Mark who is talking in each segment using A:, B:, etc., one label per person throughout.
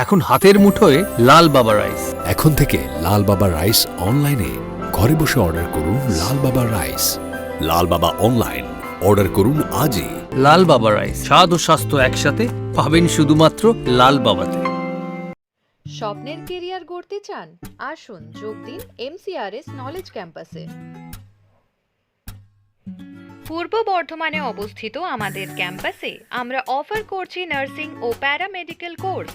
A: এখন হাতের মুঠোয় লাল বাবা রাইস।
B: এখন থেকে লাল বাবা রাইস অনলাইনে ঘরে বসে অর্ডার করুন। লাল বাবা রাইস, লাল বাবা অনলাইন, অর্ডার করুন আজই।
A: লাল বাবা রাইস, স্বাদ ও স্বাস্থ্য একসাথে পাবেন শুধুমাত্র লাল বাবাতে।
C: স্বপ্নের কেরিয়ার গড়তে চান? আসুন যোগ দিন MCRS নলেজ ক্যাম্পাসে। পূর্ব বর্ধমানে অবস্থিত আমাদের ক্যাম্পাসে আমরা অফার করছি নার্সিং ও প্যারামেডিক্যাল কোর্স।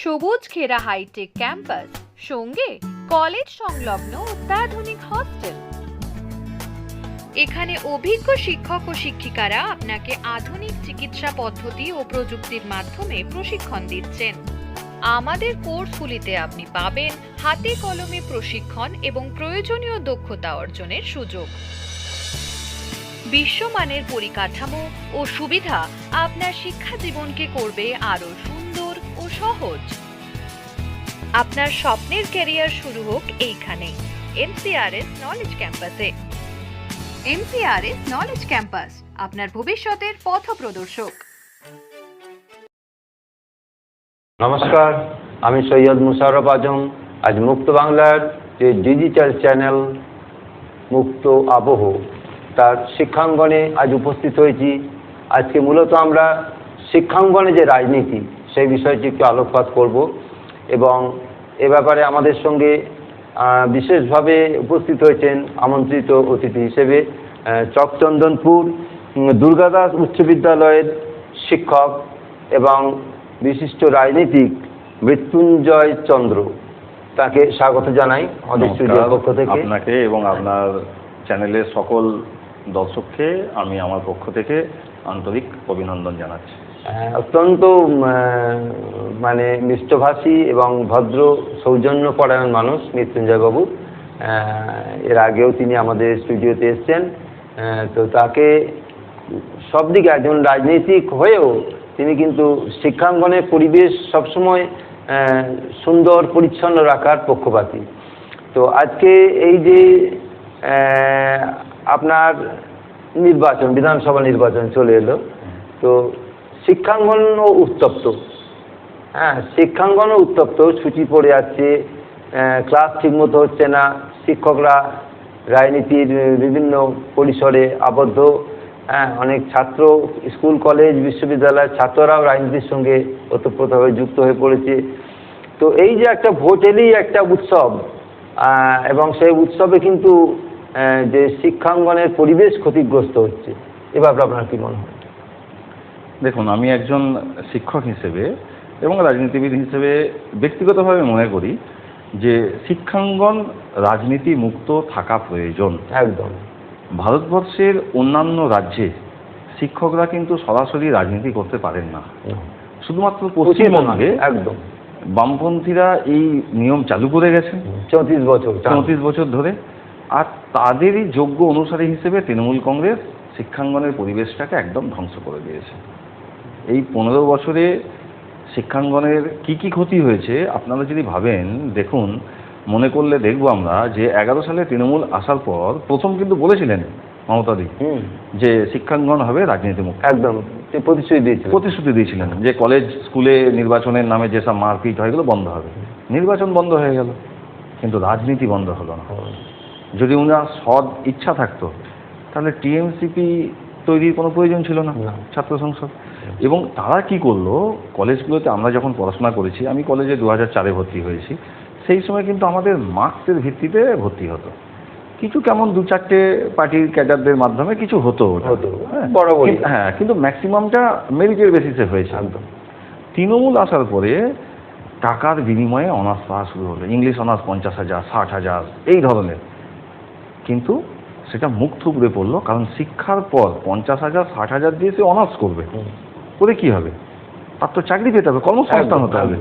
C: সবুজ ঘেরা হাইটেক ক্যাম্পাস, সঙ্গে কলেজ সংলগ্ন অত্যাধুনিক হস্টেল। এখানে অভিজ্ঞ শিক্ষক ও শিক্ষিকারা আপনাকে আধুনিক চিকিৎসা পদ্ধতি ও প্রযুক্তির মাধ্যমে প্রশিক্ষণ দিচ্ছেন। আমাদের কোর্সগুলিতে আপনি পাবেন হাতে কলমে প্রশিক্ষণ এবং প্রয়োজনীয় দক্ষতা অর্জনের সুযোগ। বিশ্বমানের পরিকাঠামো ও সুবিধা আপনার শিক্ষা জীবনকে করবে আরো সুন্দর ও সহজ। আপনার স্বপ্নের ক্যারিয়ার শুরু হোক এইখানে, MCRS নলেজ ক্যাম্পাসে। MCRS নলেজ ক্যাম্পাস, আপনার ভবিষ্যতের পথপ্রদর্শক।
D: নমস্কার, আমি সৈয়দ মুশাররফ আজম। আজ মুক্ত বাংলার যে ডিজিটাল চ্যানেল মুক্ত আবহ, তার শিক্ষাঙ্গনে আজ উপস্থিত হয়েছি। আজকে মূলত আমরা শিক্ষাঙ্গনে যে রাজনীতি সেই বিষয়টি একটু আলোকপাত করব, এবং এ ব্যাপারে আমাদের সঙ্গে বিশেষভাবে উপস্থিত হয়েছেন আমন্ত্রিত অতিথি হিসেবে চকচন্দনপুর দুর্গাদাস উচ্চ বিদ্যালয়ের শিক্ষক এবং বিশিষ্ট রাজনীতিক মৃত্যুঞ্জয় চন্দ্র। তাকে স্বাগত জানাই আমাদের স্টুডিওর পক্ষ থেকে।
E: আপনাকে এবং আপনার চ্যানেলের সকল দর্শককে আমি আমার পক্ষ থেকে আন্তরিক অভিনন্দন জানাচ্ছি।
D: অত্যন্ত মানে মিষ্টভাষী এবং ভদ্র সৌজন্যপরায়ণ মানুষ মৃত্যুঞ্জয় বাবু। এর আগেও তিনি আমাদের স্টুডিওতে এসেছেন। তো তাকে সব দিকে একজন রাজনৈতিক হয়েও তিনি কিন্তু শিক্ষাঙ্গনের পরিবেশ সবসময় সুন্দর পরিচ্ছন্ন রাখার পক্ষপাতী। তো আজকে এই যে আপনার নির্বাচন, বিধানসভা নির্বাচন চলে এলো, তো শিক্ষাঙ্গনও উত্তপ্ত। শিক্ষাঙ্গনও উত্তপ্ত, ছুটি পড়ে যাচ্ছে, ক্লাস ঠিকমতো হচ্ছে না, শিক্ষকরা রাজনীতির বিভিন্ন পরিসরে আবদ্ধ। অনেক ছাত্র, স্কুল কলেজ বিশ্ববিদ্যালয়ের ছাত্ররাও রাজনীতির সঙ্গে ওতপ্রোতভাবে যুক্ত হয়ে পড়েছে। তো এই যে একটা ভোট এলেই একটা উৎসব, এবং সেই উৎসবে কিন্তু যে শিক্ষাঙ্গনের পরিবেশ ক্ষতিগ্রস্ত হচ্ছে, এ ব্যাপারে আপনার কি মনে হয়?
E: দেখুন, আমি একজন শিক্ষক হিসেবে এবং রাজনীতিবিদ হিসেবে ব্যক্তিগতভাবে মনে করি যে শিক্ষাঙ্গন রাজনীতি মুক্ত থাকা প্রয়োজন।
D: একদম।
E: ভারতবর্ষের অন্যান্য রাজ্যে শিক্ষকরা কিন্তু সরাসরি রাজনীতি করতে পারেন না। শুধুমাত্র পশ্চিমবঙ্গে
D: একদম
E: বামপন্থীরা এই নিয়ম চালু করে গেছে 34 বছর ধরে। আর তাদেরই যোগ্য অনুসারী হিসেবে তৃণমূল কংগ্রেস শিক্ষাঙ্গনের পরিবেশটাকে একদম ধ্বংস করে দিয়েছে। এই 15 বছরে শিক্ষাঙ্গনের কি কি ক্ষতি হয়েছে আপনারা যদি ভাবেন, দেখুন, মনে করলে দেখবো আমরা যে 11 সালে তৃণমূল আসার পর প্রথম কিন্তু বলেছিলেন মমতাদি যে শিক্ষাঙ্গন হবে রাজনীতিমুক্ত।
D: একদম প্রতিশ্রুতি দিয়েছিলেন
E: যে কলেজ স্কুলে নির্বাচনের নামে যেসব মারপিট হয় এগুলো বন্ধ হবে। নির্বাচন বন্ধ হয়ে গেল, কিন্তু রাজনীতি বন্ধ হলো না। যদি উনার সৎ ইচ্ছা থাকতো তাহলে টিএমসিপি তৈরির কোনো প্রয়োজন ছিল না, ছাত্র সংসদ। এবং তারা কি করলো, কলেজগুলোতে আমরা যখন পড়াশোনা করেছি, আমি কলেজে 2004-এ ভর্তি হয়েছি, সেই সময় কিন্তু আমাদের মার্কসের ভিত্তিতে ভর্তি হতো। কিছু কেমন 2-4টে পার্টির ক্যাডারদের মাধ্যমে কিছু হতো, কিন্তু ম্যাক্সিমামটা মেরিটের বেসিসে হয়েছে। একদম। তৃণমূল আসার পরে টাকার বিনিময়ে অনার্স পাওয়া শুরু হলো, ইংলিশ অনার্স 50,000, 60,000 এই ধরনের। কিন্তু সেটা মুখ থুবড়ে পড়লো, কারণ শিক্ষার পর 50,000, 60,000 দিয়ে সে অনার্স করবে, করে কি হবে? তার তো চাকরি পেতে হবে, কর্মসংস্থান হতে হবে।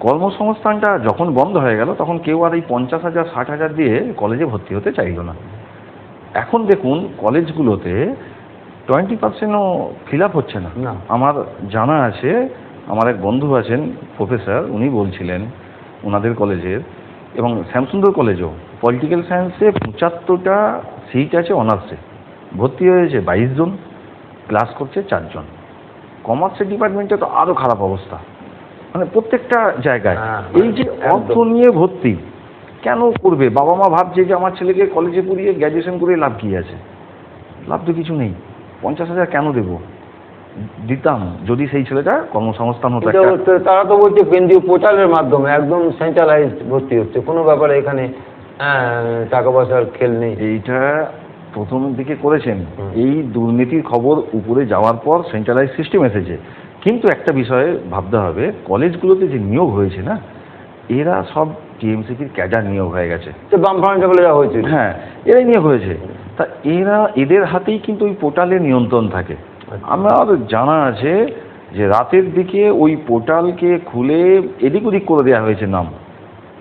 E: কর্মসংস্থানটা যখন বন্ধ হয়ে গেল, তখন কেউ আর এই 50,000, 60,000 দিয়ে কলেজে ভর্তি হতে চাইল না। এখন দেখুন কলেজগুলোতে 20%ও ফিল আপ হচ্ছে না। আমার জানা আছে, আমার এক বন্ধু আছেন প্রফেসর, উনি বলছিলেন ওনাদের কলেজের, এবং শ্যামসুন্দর কলেজেও পলিটিক্যাল সায়েন্সে 75টা সিট আছে অনার্সে, ভর্তি হয়েছে 22 জন, ক্লাস করছে 4 জন। কমার্সের ডিপার্টমেন্টে তো আরও খারাপ অবস্থা, মানে প্রত্যেকটা জায়গায়
D: হ্যাঁ,
E: এই যে অর্থ নিয়ে ভর্তি কেন করবে? বাবা মা ভাবছে যে আমার ছেলেকে কলেজে পড়িয়ে গ্র্যাজুয়েশন করে লাভ কি আছে? লাভ তো কিছু নেই। 50,000 কেন দেবো? দিতাম যদি সেই ছেলেটা কর্মসংস্থান হতো
D: কিন্তু তারা তো বলছে কেন্দ্রীয় পোর্টালের মাধ্যমে একদম সেন্ট্রালাইজড ভর্তি হচ্ছে, কোনো ব্যাপারে এখানে টাকা পয়সার খেল নেই।
E: এইটা প্রথম দিকে করেছেন, এই দুর্নীতির খবর উপরে যাওয়ার পর সেন্ট্রালাইজ সিস্টেম এসেছে। কিন্তু একটা বিষয়ে ভাবতে হবে, কলেজগুলোতে যে নিয়োগ হয়েছে না, এরা সব টিএমসিপির ক্যাডার নিয়োগ হয়ে গেছে।
D: তো বামফ্রন্ট বলে যা হয়েছে,
E: হ্যাঁ, এরাই নিয়োগ হয়েছে। তা এদের হাতেই কিন্তু ওই পোর্টালের নিয়ন্ত্রণ থাকে। আমার জানা আছে যে রাতের দিকে ওই পোর্টালকে খুলে এদিক ওদিক করে দেওয়া হয়েছে নাম,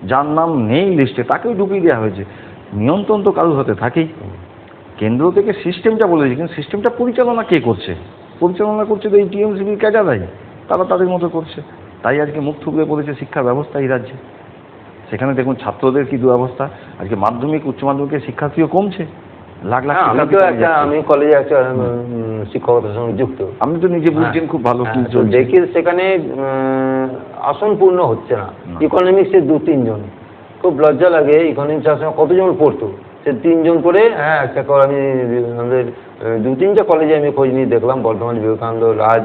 E: যার নাম নেই লিস্টে তাকেও ঢুকিয়ে দেওয়া হয়েছে। নিয়ন্ত্রণ তো কারোর হাতে থাকেই। কেন্দ্র থেকে সিস্টেমটা বলেছে, কিন্তু সিস্টেমটা পরিচালনা কে করছে? পরিচালনা করছে তো এই টিএমসিপির ক্যাডাররাই, তারা তাদের মতো করছে। তাই আজকে মুখ থুবড়ে পড়েছে শিক্ষা ব্যবস্থা এই রাজ্যে। সেখানে দেখুন ছাত্রদের কি দুরবস্থা। আজকে মাধ্যমিক উচ্চ মাধ্যমিকের শিক্ষার্থীও কমছে, লাখ লাখ।
D: আমি কলেজে একটা শিক্ষকতার সঙ্গে যুক্ত,
E: আপনি তো নিজে বুঝছেন খুব ভালো। কি
D: দেখি সেখানে আসন পূর্ণ হচ্ছে না। ইকোনমিক্সের 2-3 জন, খুব লজ্জা লাগে। ইকোনমিক্স আসনে কতজন পড়তো, সে 3 জন করে একটা আমি আমাদের 2-3টা কলেজে আমি খোঁজ নিয়ে দেখলাম, বর্ধমান বিবেকানন্দ, রাজ,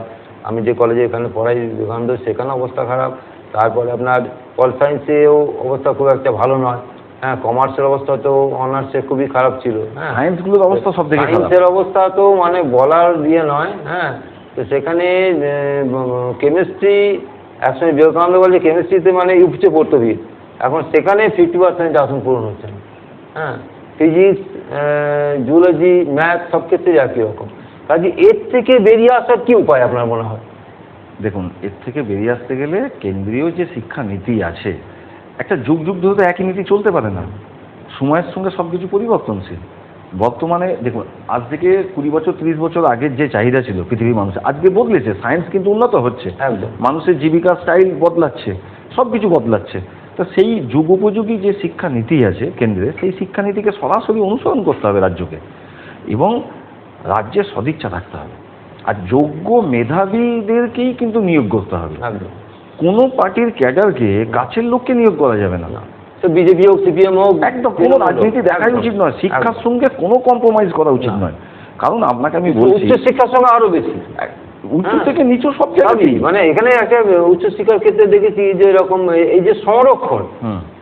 D: আমি যে কলেজে এখানে পড়াই বিবেকানন্দ, সেখানে অবস্থা খারাপ। তারপরে আপনার পল সায়েন্সেও অবস্থা খুব একটা ভালো নয়। হ্যাঁ, কমার্সের অবস্থা তো অনার্সে খুবই খারাপ ছিল। হ্যাঁ,
E: সায়েন্সগুলোর অবস্থা সব থেকে খারাপ।
D: সায়েন্সের অবস্থা তো মানে বলার দিয়ে নয়। হ্যাঁ, তো সেখানে কেমিস্ট্রি, একসময় বিবেকানন্দ বলে কেমিস্ট্রিতে মানে উপচে পড়তো ভিড়, এখন সেখানে 50% আসন পূরণ হচ্ছে না। হ্যাঁ, ফিজিক্স, জুলজি, ম্যাথ সব ক্ষেত্রে একই রকম। কাজে এর থেকে বেরিয়ে আসার কি উপায় আপনার মনে হয়?
E: দেখুন, এর থেকে বেরিয়ে আসতে গেলে কেন্দ্রীয় যে শিক্ষা নীতি আছে, একটা যুগ যুগ ধরে তো একই নীতি চলতে পারে না। সময়ের সঙ্গে সব কিছু পরিবর্তনশীল। বর্তমানে দেখুন, আজ থেকে 20 বছর 30 বছর আগের যে চাহিদা ছিল পৃথিবীর মানুষের, আজকে বদলেছে। সায়েন্স কিন্তু উন্নত হচ্ছে,
D: একদম।
E: মানুষের জীবিকার স্টাইল বদলাচ্ছে, সব কিছু বদলাচ্ছে। তো সেই যুগ উপযোগী যে শিক্ষা নীতি আছে কেন্দ্রে, সেই শিক্ষানীতিকে সরাসরি অনুসরণ করতে হবে রাজ্যকে, এবং রাজ্যের সদিচ্ছা থাকতে হবে। আর যোগ্য মেধাবীদেরকেই কিন্তু নিয়োগ করতে হবে।
D: একদম।
E: কোনো পার্টির ক্যাডারকে কাছের লোককে নিয়োগ করা যাবে না।
D: তো বিজেপি হোক, সিপিএম হোক,
E: একদম কোনো রাজনীতি দেখাই উচিত নয়। শিক্ষার সঙ্গে কোনো কম্প্রোমাইজ করা উচিত নয়। কারণ আপনাকে আমি বলছি,
D: উচ্চ শিক্ষার সঙ্গে আরো বেশি,
E: উচ্চ থেকে নিচু সব জায়গায়।
D: মানে এখানে একটা উচ্চ শিক্ষার ক্ষেত্রে দেখেছি যে এরকম এই যে সংরক্ষণ,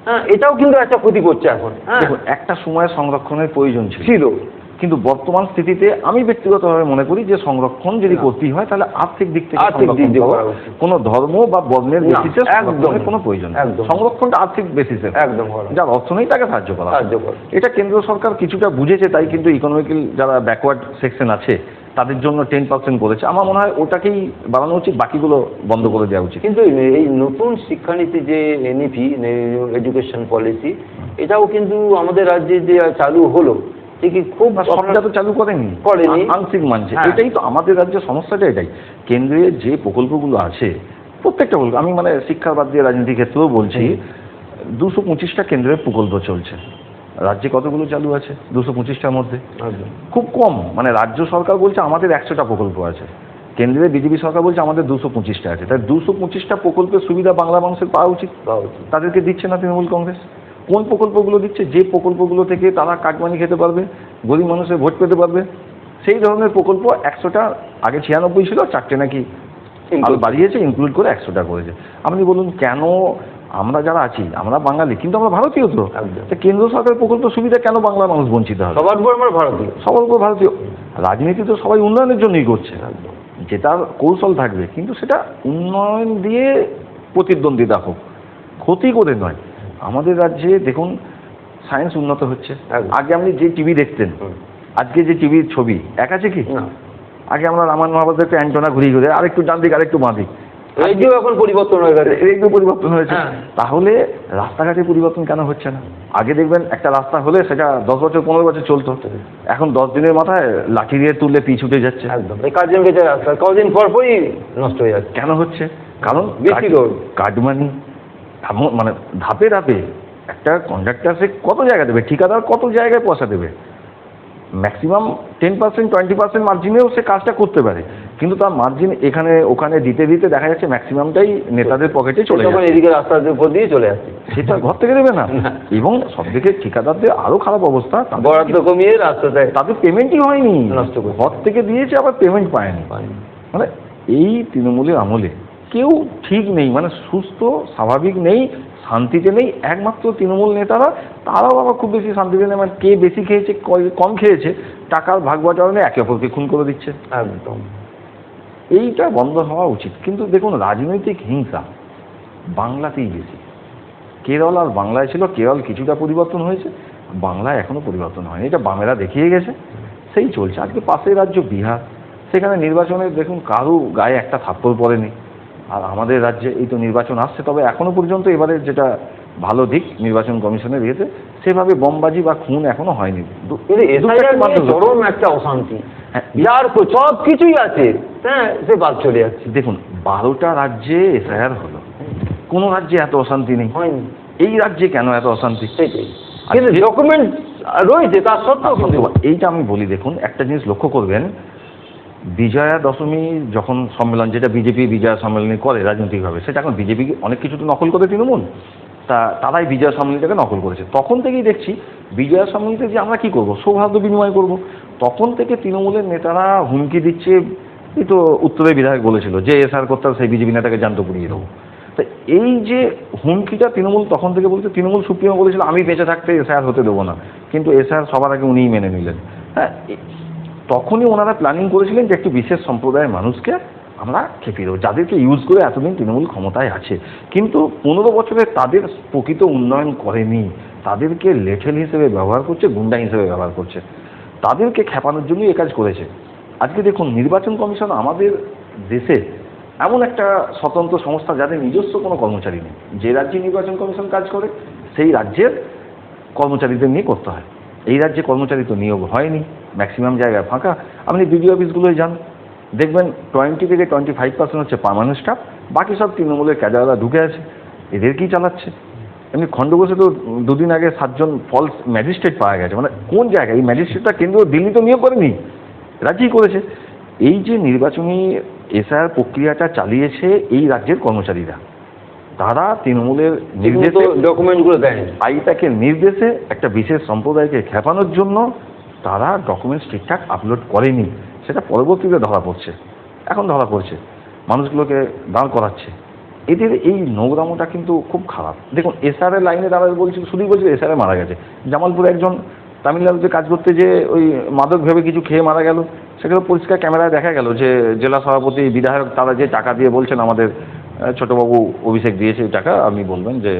D: হ্যাঁ, এটাও কিন্তু একটা ক্ষতি করছে এখন।
E: দেখুন, একটা সময় সংরক্ষণের প্রয়োজন ছিল, কিন্তু বর্তমান স্থিতিতে আমি ব্যক্তিগতভাবে মনে করি যে সংরক্ষণ যদি করতেই হয় তাহলে আর্থিক দিক থেকে কোনো ধর্ম বা বর্ণের বেসিসে কোনো প্রয়োজন নেই। সংরক্ষণটা আর্থিক বেসিসে,
D: একদম,
E: যার অর্থ নেই তাকে সাহায্য করা। এটা কেন্দ্র সরকার কিছুটা বুঝেছে, তাই কিন্তু ইকোনমিক্যাল যারা ব্যাকওয়ার্ড সেকশন আছে তাদের জন্য 10% করেছে। আমার মনে হয় ওটাকেই বাড়ানো উচিত, বাকিগুলো বন্ধ করে দেওয়া উচিত।
D: কিন্তু এই নতুন শিক্ষানীতি যে এনইপি, এডুকেশন পলিসি, এটাও কিন্তু আমাদের রাজ্যে যে চালু হলো, ঠিকই খুব
E: সবটা তো চালু করেনি, আংশিক মানছে। এটাই তো আমাদের রাজ্যের সমস্যাটা, এটাই। কেন্দ্রের যে প্রকল্পগুলো আছে প্রত্যেকটা প্রকল্প, আমি মানে শিক্ষার বাদ দিয়ে রাজনীতির ক্ষেত্রেও বলছি, 225টা কেন্দ্রের প্রকল্প চলছে। রাজ্যে কতগুলো চালু আছে 225টার মধ্যে? খুব কম। মানে রাজ্য সরকার বলছে আমাদের 100টা প্রকল্প আছে, কেন্দ্রের বিজেপি সরকার বলছে আমাদের 225টা আছে। তাই 225টা প্রকল্পের সুবিধা বাংলা মানুষের পাওয়া উচিত, তাদেরকে দিচ্ছে না তৃণমূল কংগ্রেস। কোন প্রকল্পগুলো দিচ্ছে? যে প্রকল্পগুলো থেকে তারা কাটমানি খেতে পারবে, গরিব মানুষের ভোট পেতে পারবে, সেই ধরনের প্রকল্প। 100টা, আগে 96 ছিল, 4টে নাকি বাড়িয়েছে, ইনক্লুড করে 100টা করেছে। আপনি বলুন কেন? আমরা যারা আছি, আমরা বাঙালি, কিন্তু আমরা ভারতীয় তো। কেন্দ্র সরকারের প্রকল্প সুবিধা কেন বাংলার মানুষ বঞ্চিত হবে?
D: সবার উপর আমরা ভারতীয়,
E: সবার উপর ভারতীয়। রাজনীতি তো সবাই উন্নয়নের জন্যই করছে, যেটার কৌশল থাকবে, কিন্তু সেটা উন্নয়ন দিয়ে প্রতিদ্বন্দ্বিতা হোক, ক্ষতি করে নয়। আমাদের রাজ্যে দেখুন সায়েন্স উন্নত হচ্ছে। আগে আপনি যে টিভি দেখতেন, আজকে যে টিভির ছবি এক আছে কি? আগে আমরা রামায়ণ মহাভারত দেখতে অ্যান্টেনা ঘুরিয়ে ঘুরে আরেকটু ডান দিক আরেকটু বাঁ দিক,
D: রেডিও এখন পরিবর্তন হয়ে গেছে,
E: রেডিও পরিবর্তন হয়েছে। তাহলে রাস্তাঘাটে পরিবর্তন কেন হচ্ছে না? আগে দেখবেন একটা রাস্তা হলে সেটা 10 বছর 15 বছর চলতো, এখন 10 দিনের মাথায় লাঠি দিয়ে তুললে পি ছুটে যাচ্ছে।
D: একদম, এই কাজের ভেতরে রাস্তা কদিন পরই নষ্ট হয়ে যাচ্ছে।
E: কেন হচ্ছে? কারণ
D: বেশি রোড,
E: কাটমানি, মানে ধাপে ধাপে একটা কন্ট্রাক্টর সে কত জায়গা দেবে, ঠিকাদার কত জায়গায় পয়সা দেবে, ম্যাক্সিমাম 10% 20% মার্জিনেও সে কাজটা করতে পারে, কিন্তু তার মার্জিন এখানে ওখানে দিতে দিতে দেখা যাচ্ছে ম্যাক্সিমামটাই নেতাদের পকেটে চলে
D: তখন
E: যাচ্ছে।
D: এদিকে রাস্তার উপর দিয়ে চলে আসছে,
E: সেটা ঘর থেকে দেবে না। এবং সবদিকে ঠিকাদারদের আরো খারাপ অবস্থা,
D: বরাদ্দ কমিয়ে রাস্তায়
E: তাদের পেমেন্টই হয়নি,
D: নষ্ট করছে।
E: ঘর থেকে দিয়েছে আবার পেমেন্ট পায়নি। মানে এই তৃণমূলের আমলে কেউ ঠিক নেই, মানে সুস্থ স্বাভাবিক নেই, শান্তিতে নেই। একমাত্র তৃণমূল নেতারা, তারাও আবার খুব বেশি শান্তিতে নেই, মানে কে বেশি খেয়েছে কম খেয়েছে টাকার ভাগ বাটোয়ারা একে অপরকে খুন করে দিচ্ছে।
D: একদম
E: এইটা বন্ধ হওয়া উচিত। কিন্তু দেখুন, রাজনৈতিক হিংসা বাংলাতেই বেশি। কেরল আর বাংলায় ছিল, কেরল কিছুটা পরিবর্তন হয়েছে, বাংলায় এখনো পরিবর্তন হয়নি, এটা বামেরা দেখিয়ে গেছে, সেই চলছে। আজকে পাশের রাজ্য বিহার, সেখানে নির্বাচনে দেখুন কারো গায়ে একটা থাপ্পড় পড়েনি। আর আমাদের রাজ্যে এই তো নির্বাচন আসছে, তবে এখনো পর্যন্ত এবারে যেটা ভালো দিক নির্বাচন কমিশনের ইয়েতে, সেভাবে বোমবাজি বা খুন এখনো হয়নি।
D: কিন্তু এসআইআর নিয়ে চরম একটা অশান্তি, যার সব কিছুই আছে, হ্যাঁ, সে বাদ চলে যাচ্ছে।
E: দেখুন 12টা রাজ্যে এসআইআর হলো, কোন রাজ্যে এত অশান্তি নেই,
D: হয়নি।
E: এই রাজ্যে কেন এত অশান্তি?
D: সেটাই, কিন্তু ডকুমেন্ট রয়েছে তার সত্ত্বেও কিন্তু
E: এইটা আমি বলি, দেখুন একটা জিনিস লক্ষ্য করবেন, বিজয়া দশমী যখন সম্মেলন, যেটা বিজেপি বিজয়া সম্মেলনী করে রাজনৈতিকভাবে, সেটা এখন বিজেপি অনেক কিছু তো নকল করে তৃণমূল, তারাই বিজয়া সম্মেলনীটাকে নকল করেছে। তখন থেকেই দেখছি বিজয়া সম্মেলনীতে যে আমরা কি করব, সৌহার্দ্য বিনিময় করব, তখন থেকে তৃণমূলের নেতারা হুমকি দিচ্ছে। এই তো উত্তরের বিধায়ক বলেছিল যে এসআর করতে সেই বিজেপি নেতাকে জ্যান্ত পুড়িয়ে দেবো। তো এই যে হুমকিটা তৃণমূল তখন থেকে বলছে, তৃণমূল সুপ্রিমো বলেছিল আমি বেঁচে থাকতে এসআর হতে দেবো না, কিন্তু এসআর সবার আগে উনিই মেনে নিলেন। হ্যাঁ, তখনই ওনারা প্ল্যানিং করেছিলেন যে একটি বিশেষ সম্প্রদায়ের মানুষকে আমরা খেপিয়ে দেবো, যাদেরকে ইউজ করে এতদিন তৃণমূল ক্ষমতায় আছে, কিন্তু 15 বছরে তাদের প্রকৃত উন্নয়ন করেনি, তাদেরকে লেঠেল হিসেবে ব্যবহার করছে, গুন্ডা হিসেবে ব্যবহার করছে, তাদেরকে খেপানোর জন্যই এ কাজ করেছে। আজকে দেখুন নির্বাচন কমিশন আমাদের দেশে এমন একটা স্বতন্ত্র সংস্থা যাদের নিজস্ব কোনো কর্মচারী নেই। যে রাজ্যে নির্বাচন কমিশন কাজ করে সেই রাজ্যের কর্মচারীদের নিয়ে করতে হয়। এই রাজ্যে কর্মচারী তো নিয়োগ হয়নি, ম্যাক্সিমাম জায়গায় ফাঁকা। আপনি বিডিও অফিসগুলোয় যান, দেখবেন 20 থেকে 25% হচ্ছে পার্মানেন্ট স্টাফ, বাকি সব তৃণমূলের ক্যাডাররা ঢুকে আছে, এদেরকেই চালাচ্ছে। এমনি খণ্ডঘোষে তো দুদিন আগে 7 জন ফলস ম্যাজিস্ট্রেট পাওয়া গেছে, মানে কোন জায়গায়? এই ম্যাজিস্ট্রেটটা কেন্দ্র দিল্লি তো নিয়োগ করেনি, রাজ্যেই করেছে। এই যে নির্বাচনী এসআইআর প্রক্রিয়াটা চালিয়েছে এই রাজ্যের কর্মচারীরা, তারা তৃণমূলের নির্দেশে
D: ডকুমেন্টগুলো দেয়নি,
E: আইপ্যাকের নির্দেশে একটা বিশেষ সম্প্রদায়কে খেপানোর জন্য তারা ডকুমেন্টস ঠিকঠাক আপলোড করেনি, সেটা পরবর্তীতে ধরা পড়ছে, এখন ধরা পড়ছে, মানুষগুলোকে দাঁড় করাচ্ছে। এদের এই নোংরামোটা কিন্তু খুব খারাপ। দেখুন এসআরের লাইনে দাঁড়াবে বলছিল, শুধুই বলছিল এসআরে মারা গেছে। জামালপুরে একজন তামিলনাড়ুতে কাজ করতে যে ওই মাদক ভেবে কিছু খেয়ে মারা গেল, সেখানে পরিষ্কার ক্যামেরায় দেখা গেল যে জেলা সভাপতি বিধায়ক তারা যে টাকা দিয়ে বলছেন আমাদের ছোটবাবু অভিষেক দিয়েছে এই টাকা, আপনি বলবেন যে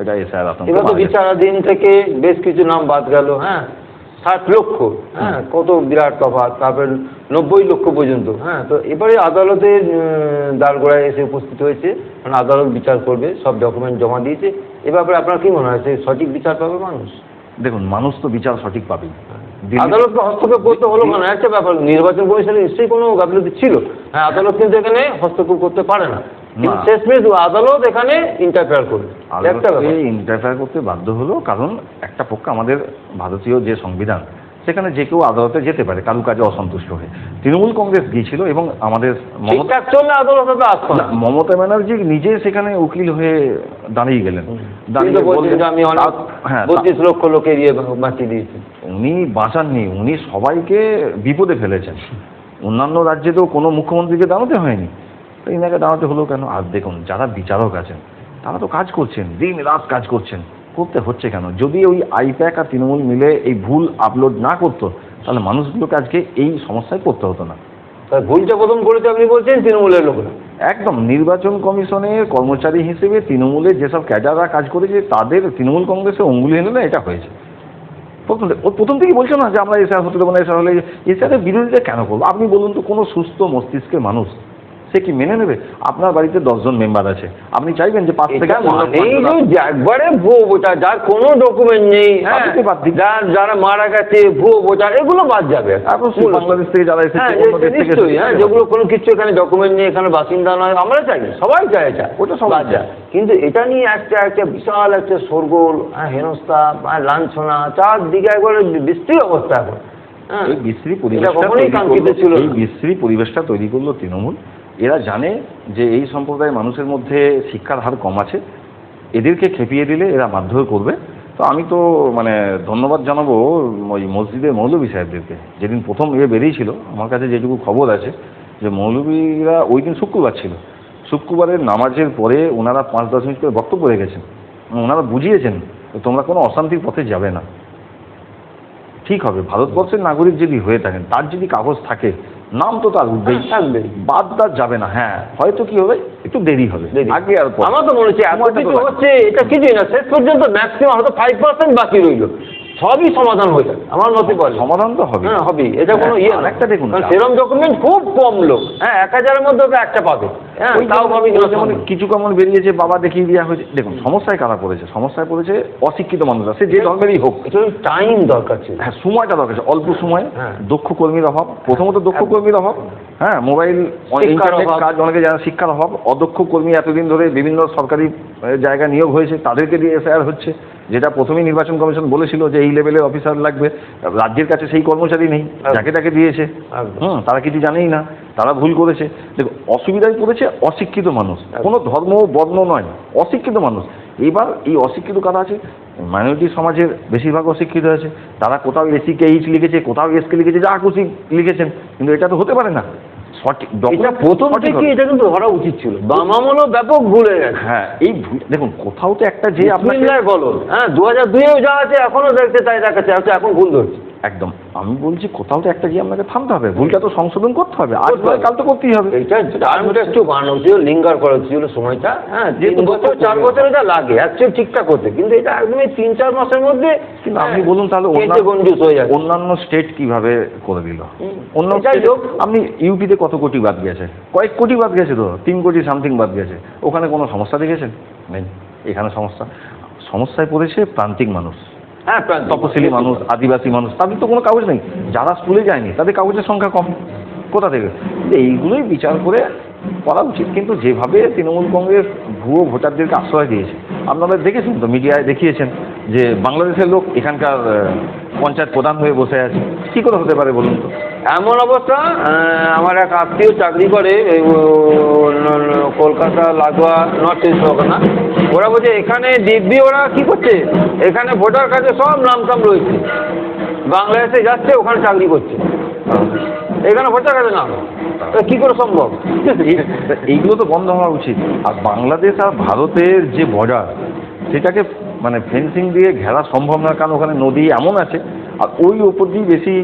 E: এটা এসআইআর আতঙ্ক।
D: এবার তো বিচারাধীন থেকে বেশ কিছু নাম বাদ গেল, হ্যাঁ 60 লক্ষ, হ্যাঁ কত বিরাট তফাৎ, তারপরে 90 লক্ষ পর্যন্ত। হ্যাঁ, তো এবারে আদালতের দ্বারগোড়ায় এসে উপস্থিত হয়েছে, কারণ আদালত বিচার করবে, সব ডকুমেন্ট জমা দিয়েছে। এ ব্যাপারে আপনার কি মনে হয়, সঠিক বিচার পাবে মানুষ?
E: দেখুন মানুষ তো বিচার সঠিক পাবেই,
D: আদালতকে হস্তক্ষেপ করতে হলো কেন? একটা ব্যাপার, নির্বাচন কমিশনের নিশ্চয়ই কোনো গাফিলতি ছিল। হ্যাঁ, আদালত কিন্তু এখানে হস্তক্ষেপ করতে পারে না, কিন্তু শেষমেশ আদালত এখানে ইন্টারফেয়ার করবে।
E: ইন্টারফেয়ার করতে বাধ্য হলো, কারণ একটা পক্ষে আমাদের ভারতীয় যে সংবিধান, সেখানে যে কেউ আদালতে যেতে পারে কারু কাজে অসন্তুষ্ট হয়ে। তৃণমূল কংগ্রেস গিয়েছিল এবং আমাদের মমতা ব্যানার্জি নিজে সেখানে উকিল হয়ে দাঁড়িয়ে গেলেন,
D: আমি 32 লক্ষ লোকে বাঁচিয়ে দিয়েছি।
E: উনি বাঁচাননি, উনি সবাইকে বিপদে ফেলেছেন। অন্যান্য রাজ্যে তো কোনো মুখ্যমন্ত্রীকে দাঁড়াতে হয়নি, তো এনাকে দাঁড়াতে হলো কেন? আর দেখুন যারা বিচারক আছেন তারা তো কাজ করছেন, দিন রাত কাজ করছেন, করতে হচ্ছে কেন? যদি ওই আইপ্যাক আর তৃণমূল মিলে এই ভুল আপলোড না করতো, তাহলে মানুষগুলোকে আজকে এই সমস্যায় পড়তে হতো না।
D: ভুলটা প্রথম করেছে আপনি বলছেন তৃণমূলের লোকরা।
E: একদম, নির্বাচন কমিশনের কর্মচারী হিসেবে তৃণমূলের যেসব ক্যাডাররা কাজ করেছে তাদের তৃণমূল কংগ্রেসে অঙ্গুলি এনে না, এটা হয়েছে। প্রথম থেকেই বলছে না যে আমরা এসআর হতে দেবো না, এসআর হলে এসআরের বিরোধিতা কেন করবো? আপনি বলুন তো, কোনো সুস্থ মস্তিষ্কের মানুষ সে কি মেনে নেবে? আপনার বাড়িতে 10 জন মেম্বার আছে, আপনি চাইবেন যে 5 থেকে
D: একবারে ভুয়ো ভোটার, যার কোনো ডকুমেন্ট নেই, যারা মারা গেছে, ভুয়ো ভোটার, এগুলো বাদ যাবে।
E: বাংলাদেশ থেকে যারা এসেছে,
D: যেগুলো কোনো কিছু এখানে ডকুমেন্ট নেই, এখানে বাসিন্দা নয়, আমরা চাই, সবাই চাই এটা, ওটা সবাই চায়। কিন্তু এটা নিয়ে একটা বিশাল একটা শোরগোল, হেনস্থা, লাঞ্ছনা, চারদিকে একবারে বৃষ্টির অবস্থা এখন। হ্যাঁ,
E: এই বিশ্রী
D: এটা
E: পরিবেশটা
D: কখনোই
E: তৈরি
D: কাঙ্ক্ষিত
E: করলো-
D: ছিল না।
E: এই বিশ্রী পরিবেশটা তৈরি করলো তৃণমূল। এরা জানে যে এই সম্প্রদায়ের মানুষের মধ্যে শিক্ষার হার কম আছে, এদেরকে খেপিয়ে দিলে এরা মারধর করবে। তো আমি তো মানে ধন্যবাদ জানাবো ওই মসজিদের মৌলভী সাহেবদেরকে। যেদিন প্রথম বেরিয়েছিল, আমার কাছে যেটুকু খবর আছে যে মৌলভীরা ওই দিন শুক্রবার ছিল, শুক্রবারের নামাজের পরে ওনারা 5-10 মিনিট করে বক্তব্য রেখেছেন। ওনারা বুঝিয়েছেন যে তোমরা কোনো অশান্তির পথে যাবে না, ঠিক হবে। ভারতবর্ষের নাগরিক যদি হয়ে থাকেন, তার যদি কাগজ থাকে, নাম তো তার উঠবেই,
D: থাকবে,
E: বাদ তার যাবে না। হ্যাঁ, হয়তো কি হবে, একটু দেরি হবে, আগে আর পরে।
D: আমার তো মনে হচ্ছে এত
E: সময়টা তো
D: কিছু
E: লাগবে।
D: হচ্ছে, এটা কিছুই না, শেষ পর্যন্ত ম্যাক্সিমাম হয়তো 5% বাকি রইল, সবই সমাধান হয়ে যাবে আমার মতে বলে।
E: সমাধান তো হবে।
D: হ্যাঁ হবে, এটা কোনো ইয়ে না।
E: একটা দেখুন,
D: কারণ সেরকম ডকুমেন্ট খুব কম লোক, হ্যাঁ 1000-এর মধ্যে ওটা একটা পাবে, হ্যাঁ
E: ওই
D: তাও ভাবি
E: যেমন- যেমন কিছু কেমন বেরিয়েছে, বাবা দেখিয়ে দেওয়া হয়েছে। দেখুন সমস্যায় কারা পড়েছে, সমস্যায় পড়েছে অশিক্ষিত মানুষরা, সে যে ধর্মেরই হোক।
D: টাইম দরকার ছিল।
E: হ্যাঁ, সময়টা দরকার আছে, অল্প সময়ে
D: হ্যাঁ।
E: দক্ষ কর্মীর অভাব, প্রথমত দক্ষ কর্মীর অভাব, হ্যাঁ মোবাইল
D: শিক্ষার
E: ইন্টারনেট
D: অভাব।
E: কাজ অনেকে যারা শিক্ষার অভাব, অদক্ষ কর্মী এতদিন ধরে বিভিন্ন সরকারি জায়গায় নিয়োগ হয়েছে, তাদেরকে দিয়ে এসআইআর হচ্ছে, যেটা প্রথমেই নির্বাচন কমিশন বলেছিল যে এই লেভেলের অফিসার লাগবে। রাজ্যের কাছে সেই কর্মচারী নেই, যাকে তাকে দিয়েছে। তারা কিছু জানেই না, তারা ভুল করেছে। দেখো অসুবিধায় পড়েছে অশিক্ষিত মানুষ, কোনো ধর্ম বর্ণ নয়, অশিক্ষিত মানুষ। এবার এই অশিক্ষিত কারা আছে, মাইনরিটি সমাজের বেশিরভাগ অশিক্ষিত আছে। তারা কোথাও এসিকে এইচ লিখেছে, কোথাও এসকে লিখেছে, যা খুশি লিখেছেন, কিন্তু এটা তো হতে পারে না। সঠিক
D: এটা প্রথম থেকে এটা কিন্তু ধরা উচিত ছিল, বামামূলও ব্যাপক ভুলে গেছে।
E: হ্যাঁ, এই দেখুন কোথাও তো একটা যে আপনাকে
D: বিসমিল্লাহ বলো, হ্যাঁ 2002-এও যা আছে এখনো দেখতে তাই দেখাচ্ছে, হয়তো এখন ভুল ধরছে।
E: একদম, আমি বলছি কোথাও তো একটা যে আপনাকে থামতে হবে, ভুলটা তো সংশোধন করতে হবে, আজ নয় কাল তো করতেই হবে।
D: এইটা টাইমটা একটু বাড়ানো ছিল, লিঙ্গার করা ছিল সময়টা, হ্যাঁ
E: যে
D: 3 বছর 4 বছর এটা লাগে অ্যাকচুয়ালি ঠিকঠাক করতে, কিন্তু এটা একদমই 3-4 মাসের মধ্যে।
E: কিন্তু আপনি বলুন তাহলে
D: গঞ্জুস হয়ে যাচ্ছে।
E: অন্যান্য স্টেট কিভাবে করে দিল? অন্য
D: এটাই
E: state-
D: লোক।
E: আপনি ইউপিতে কত কোটি বাদ গেছে, কয়েক কোটি বাদ গেছে, তো 3 কোটি সামথিং বাদ গেছে। ওখানে কোনো সমস্যা দেখেছেন? নেই। এখানে সমস্যায় পড়েছে প্রান্তিক মানুষ,
D: হ্যাঁ
E: তপশিলি মানুষ, আদিবাসী মানুষ, তাদের তো কোনো কাগজ নেই। যারা স্কুলে যায়নি তাদের কাগজের সংখ্যা কম, কোথা থেকে? এইগুলোই বিচার করে করা উচিত। কিন্তু যেভাবে তৃণমূল কংগ্রেস ভুয়ো ভোটারদেরকে আশ্রয় দিয়েছে, আপনারা দেখেছেন তো, মিডিয়ায় দেখিয়েছেন যে বাংলাদেশের লোক এখানকার পঞ্চায়েত প্রধান হয়ে বসে আছে। কী করে হতে পারে বলুন তো?
D: এমন অবস্থা, আমার এক আত্মীয় চাকরি করে এই কলকাতা লাগোয়া নর্থ ইস্ট না, ওরা বলছে এখানে দিব্যি ওরা কি করছে, এখানে ভোটার কাছে সব নামটাম রয়েছে, বাংলাদেশে যাচ্ছে ওখানে চাকরি করছে, এখানে ভোটার কাছে নাম, কি করে সম্ভব?
E: এইগুলো তো বন্ধ হওয়া উচিত। আর বাংলাদেশ আর ভারতের যে বর্ডার, সেটাকে মানে ফেন্সিং দিয়ে ঘেরা সম্ভব না, কারণ ওখানে নদী এমন আছে, আর ওই ওপর দিয়ে বেশি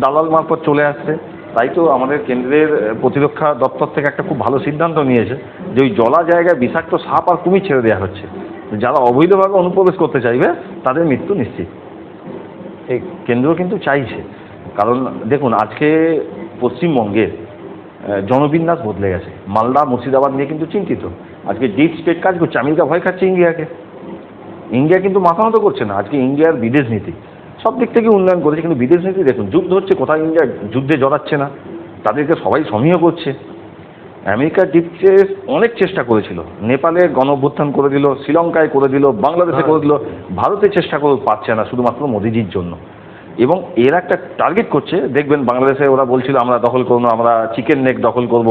E: দালাল মারফত চলে আসছে। তাই তো আমাদের কেন্দ্রের প্রতিরক্ষা দপ্তর থেকে একটা খুব ভালো সিদ্ধান্ত নিয়েছে যে ওই জলা জায়গায় বিষাক্ত সাপ আর কুমির ছেড়ে দেওয়া হচ্ছে। যারা অবৈধভাবে অনুপ্রবেশ করতে চাইবে তাদের মৃত্যু নিশ্চিত। এই কেন্দ্র কিন্তু চাইছে, কারণ দেখুন আজকে পশ্চিমবঙ্গের জনবিন্যাস বদলে গেছে। মালদা মুর্শিদাবাদ নিয়ে কিন্তু চিন্তিত। আজকে ডিপ স্টেট কাজ করছে, আমেরিকা ভয় খাচ্ছে ইন্ডিয়াকে। ইন্ডিয়া কিন্তু মাথা মতো করছে না। আজকে ইন্ডিয়ার বিদেশ নীতি সব দিক থেকে উন্নয়ন করেছে, কিন্তু বিদেশ নীতি দেখুন, যুদ্ধ হচ্ছে, কোথাও ইন্ডিয়া যুদ্ধে জড়াচ্ছে না, তাদেরকে সবাই সমীহ করছে। আমেরিকার ডিপ স্টেট অনেক চেষ্টা করেছিল, নেপালে গণ অভ্যুত্থান করে দিল, শ্রীলঙ্কায় করে দিল, বাংলাদেশে করে দিল, ভারতে চেষ্টা করে পাচ্ছে না, শুধুমাত্র মোদিজির জন্য। এবং এরা একটা টার্গেট করছে, দেখবেন বাংলাদেশে ওরা বলছিল আমরা দখল করবো, আমরা চিকেন নেক দখল করব।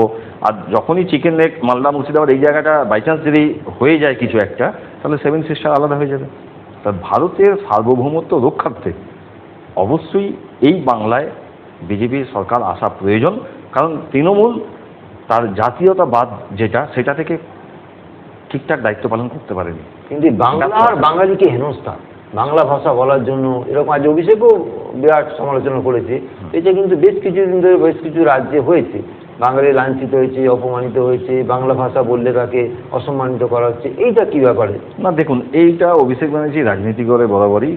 E: আর যখনই চিকেন নেক মালদা মুর্শিদাবাদ এই জায়গাটা বাই চান্স যদি হয়ে যায় কিছু একটা, তাহলে 7 সিস্টার আলাদা হয়ে যাবে। তা ভারতের সার্বভৌমত্ব রক্ষার্থে অবশ্যই এই বাংলায় বিজেপি সরকার আসা প্রয়োজন, কারণ তৃণমূল তার জাতীয়তাবাদ যেটা, সেটা থেকে ঠিকঠাক দায়িত্ব পালন করতে পারেনি।
D: কিন্তু বাংলা আর বাঙালিকে হেনস্থা, বাংলা ভাষা বলার জন্য এরকম আজ অভিষেকও বিরাট সমালোচনা করেছে। এটা কিন্তু বেশ কিছুদিন ধরে বেশ কিছু রাজ্যে হয়েছে, বাঙালি লাঞ্ছিত হয়েছে, অপমানিত হয়েছে, বাংলা ভাষা বললে তাকে অসম্মানিত করা হচ্ছে। এইটা কি ব্যাপারে?
E: না দেখুন, এইটা অভিষেক ব্যানার্জি রাজনীতি করে বরাবরই,